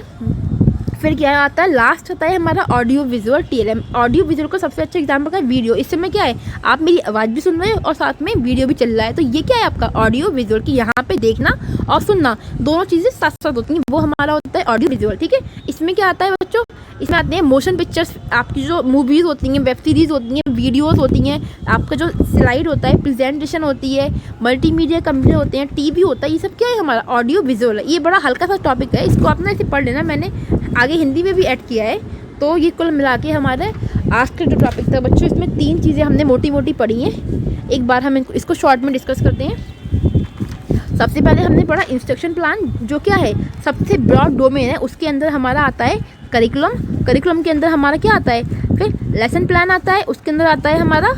फिर क्या आता है, लास्ट होता है हमारा audio visual TLM। Audio visual का सबसे अच्छा एग्जाम्पल है वीडियो। इस समय क्या है, आप मेरी आवाज़ भी सुन रहे हो और साथ में वीडियो भी चल रहा है, तो ये क्या है आपका ऑडियो विजुअल की यहाँ पे देखना और सुनना दोनों चीज़ें साथ साथ होती हैं, वो हमारा होता है ऑडियो विजुअल। ठीक है, इसमें क्या आता है बच्चों, इसमें आते हैं मोशन पिक्चर्स, आपकी जो मूवीज़ होती हैं, वेब सीरीज़ होती हैं, वीडियोस होती हैं, आपका जो स्लाइड होता है, प्रेजेंटेशन होती है, मल्टीमीडिया कंप्यूटर होते हैं, टीवी होता है, ये सब क्या है हमारा ऑडियो विजुअल है। ये बड़ा हल्का सा टॉपिक है, इसको आप ना ऐसे पढ़ लेना, मैंने आगे हिंदी में भी ऐड किया है। तो ये कुल मिला के हमारे आज का जो टॉपिक था बच्चों, इसमें 3 चीज़ें हमने मोटी मोटी पढ़ी हैं। एक बार हम इसको शॉर्ट में डिस्कस करते हैं। सबसे पहले हमने पढ़ा इंस्ट्रक्शन प्लान, जो क्या है सबसे ब्रॉड डोमेन है, उसके अंदर हमारा आता है करिकुलम के अंदर हमारा क्या आता है, फिर लेसन प्लान आता है, उसके अंदर आता है हमारा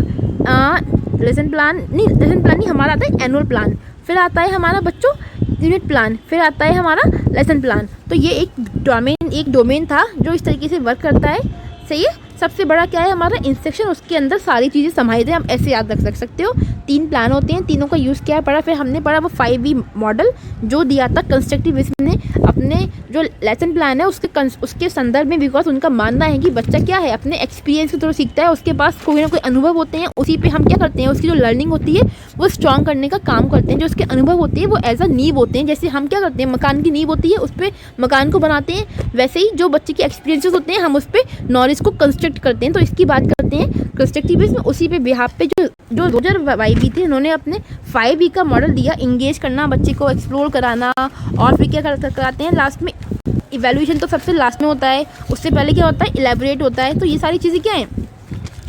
लेसन प्लान नहीं हमारा आता है एनुअल प्लान। फिर आता है हमारा बच्चों यूनिट प्लान, फिर आता है हमारा लेसन प्लान। तो ये एक डोमेन था जो इस तरीके से वर्क करता है, सही है। सबसे बड़ा क्या है हमारा इंस्ट्रक्शन, उसके अंदर सारी चीज़ें समाहित हैं, हम ऐसे याद रख सकते हो। 3 प्लान होते हैं, तीनों का यूज़ क्या है पढ़ा, फिर हमने पढ़ा वो 5V मॉडल जो दिया था कंस्ट्रक्टिविज्म ने अपने जो लेसन प्लान है उसके संदर्भ में, बिकॉज उनका मानना है कि बच्चा क्या है अपने एक्सपीरियंस के थ्रू सीखता है, उसके पास कोई ना कोई अनुभव होते हैं, उसी पे हम क्या करते हैं उसकी जो लर्निंग होती है वो स्ट्रॉन्ग करने का काम करते हैं। जो उसके अनुभव होते हैं वो एज अ नींव होते हैं, जैसे हम क्या करते हैं मकान की नींव होती है उस पर मकान को बनाते हैं, वैसे ही जो बच्चे के एक्सपीरियंसेस होते हैं हम उस पर नॉलेज को कंस्ट्रक्ट करते हैं। तो इसकी बात करते हैं कंस्ट्रक्टिविज्म। उसी पे बिहाफ पे जो रोजर वाइबी थे, उन्होंने अपने 5V का मॉडल दिया, इंगेज करना, बच्चे को एक्सप्लोर कराना, और फिर क्या कराते हैं लास्ट में इवैल्यूएशन। तो सबसे लास्ट में होता है, उससे पहले क्या होता है इलेबोरेट होता है। तो ये सारी चीज़ें क्या हैं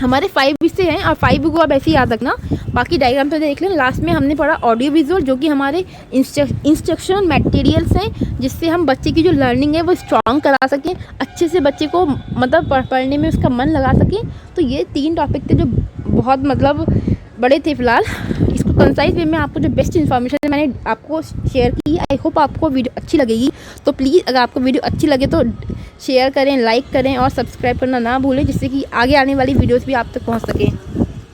हमारे 5V से हैं, और 5V को आप ऐसे ही याद रखना, बाकी डायग्राम पे देख लें। लास्ट में हमने पढ़ा ऑडियो विजुअल, जो कि हमारे इंस्ट्रक्शनल मटेरियल्स हैं, जिससे हम बच्चे की जो लर्निंग है वो स्ट्रॉन्ग करा सकें, अच्छे से बच्चे को मतलब पढ़ने में उसका मन लगा सकें। तो ये 3 टॉपिक थे जो बहुत मतलब बड़े थे फिलहाल। इसको कंसाइज वे में आपको जो बेस्ट इन्फॉर्मेशन मैंने आपको शेयर की, आई होप आपको वीडियो अच्छी लगेगी। तो प्लीज़ अगर आपको वीडियो अच्छी लगे तो शेयर करें, लाइक करें और सब्सक्राइब करना ना भूलें, जिससे कि आगे आने वाली वीडियोस भी आप तक पहुंच सकें।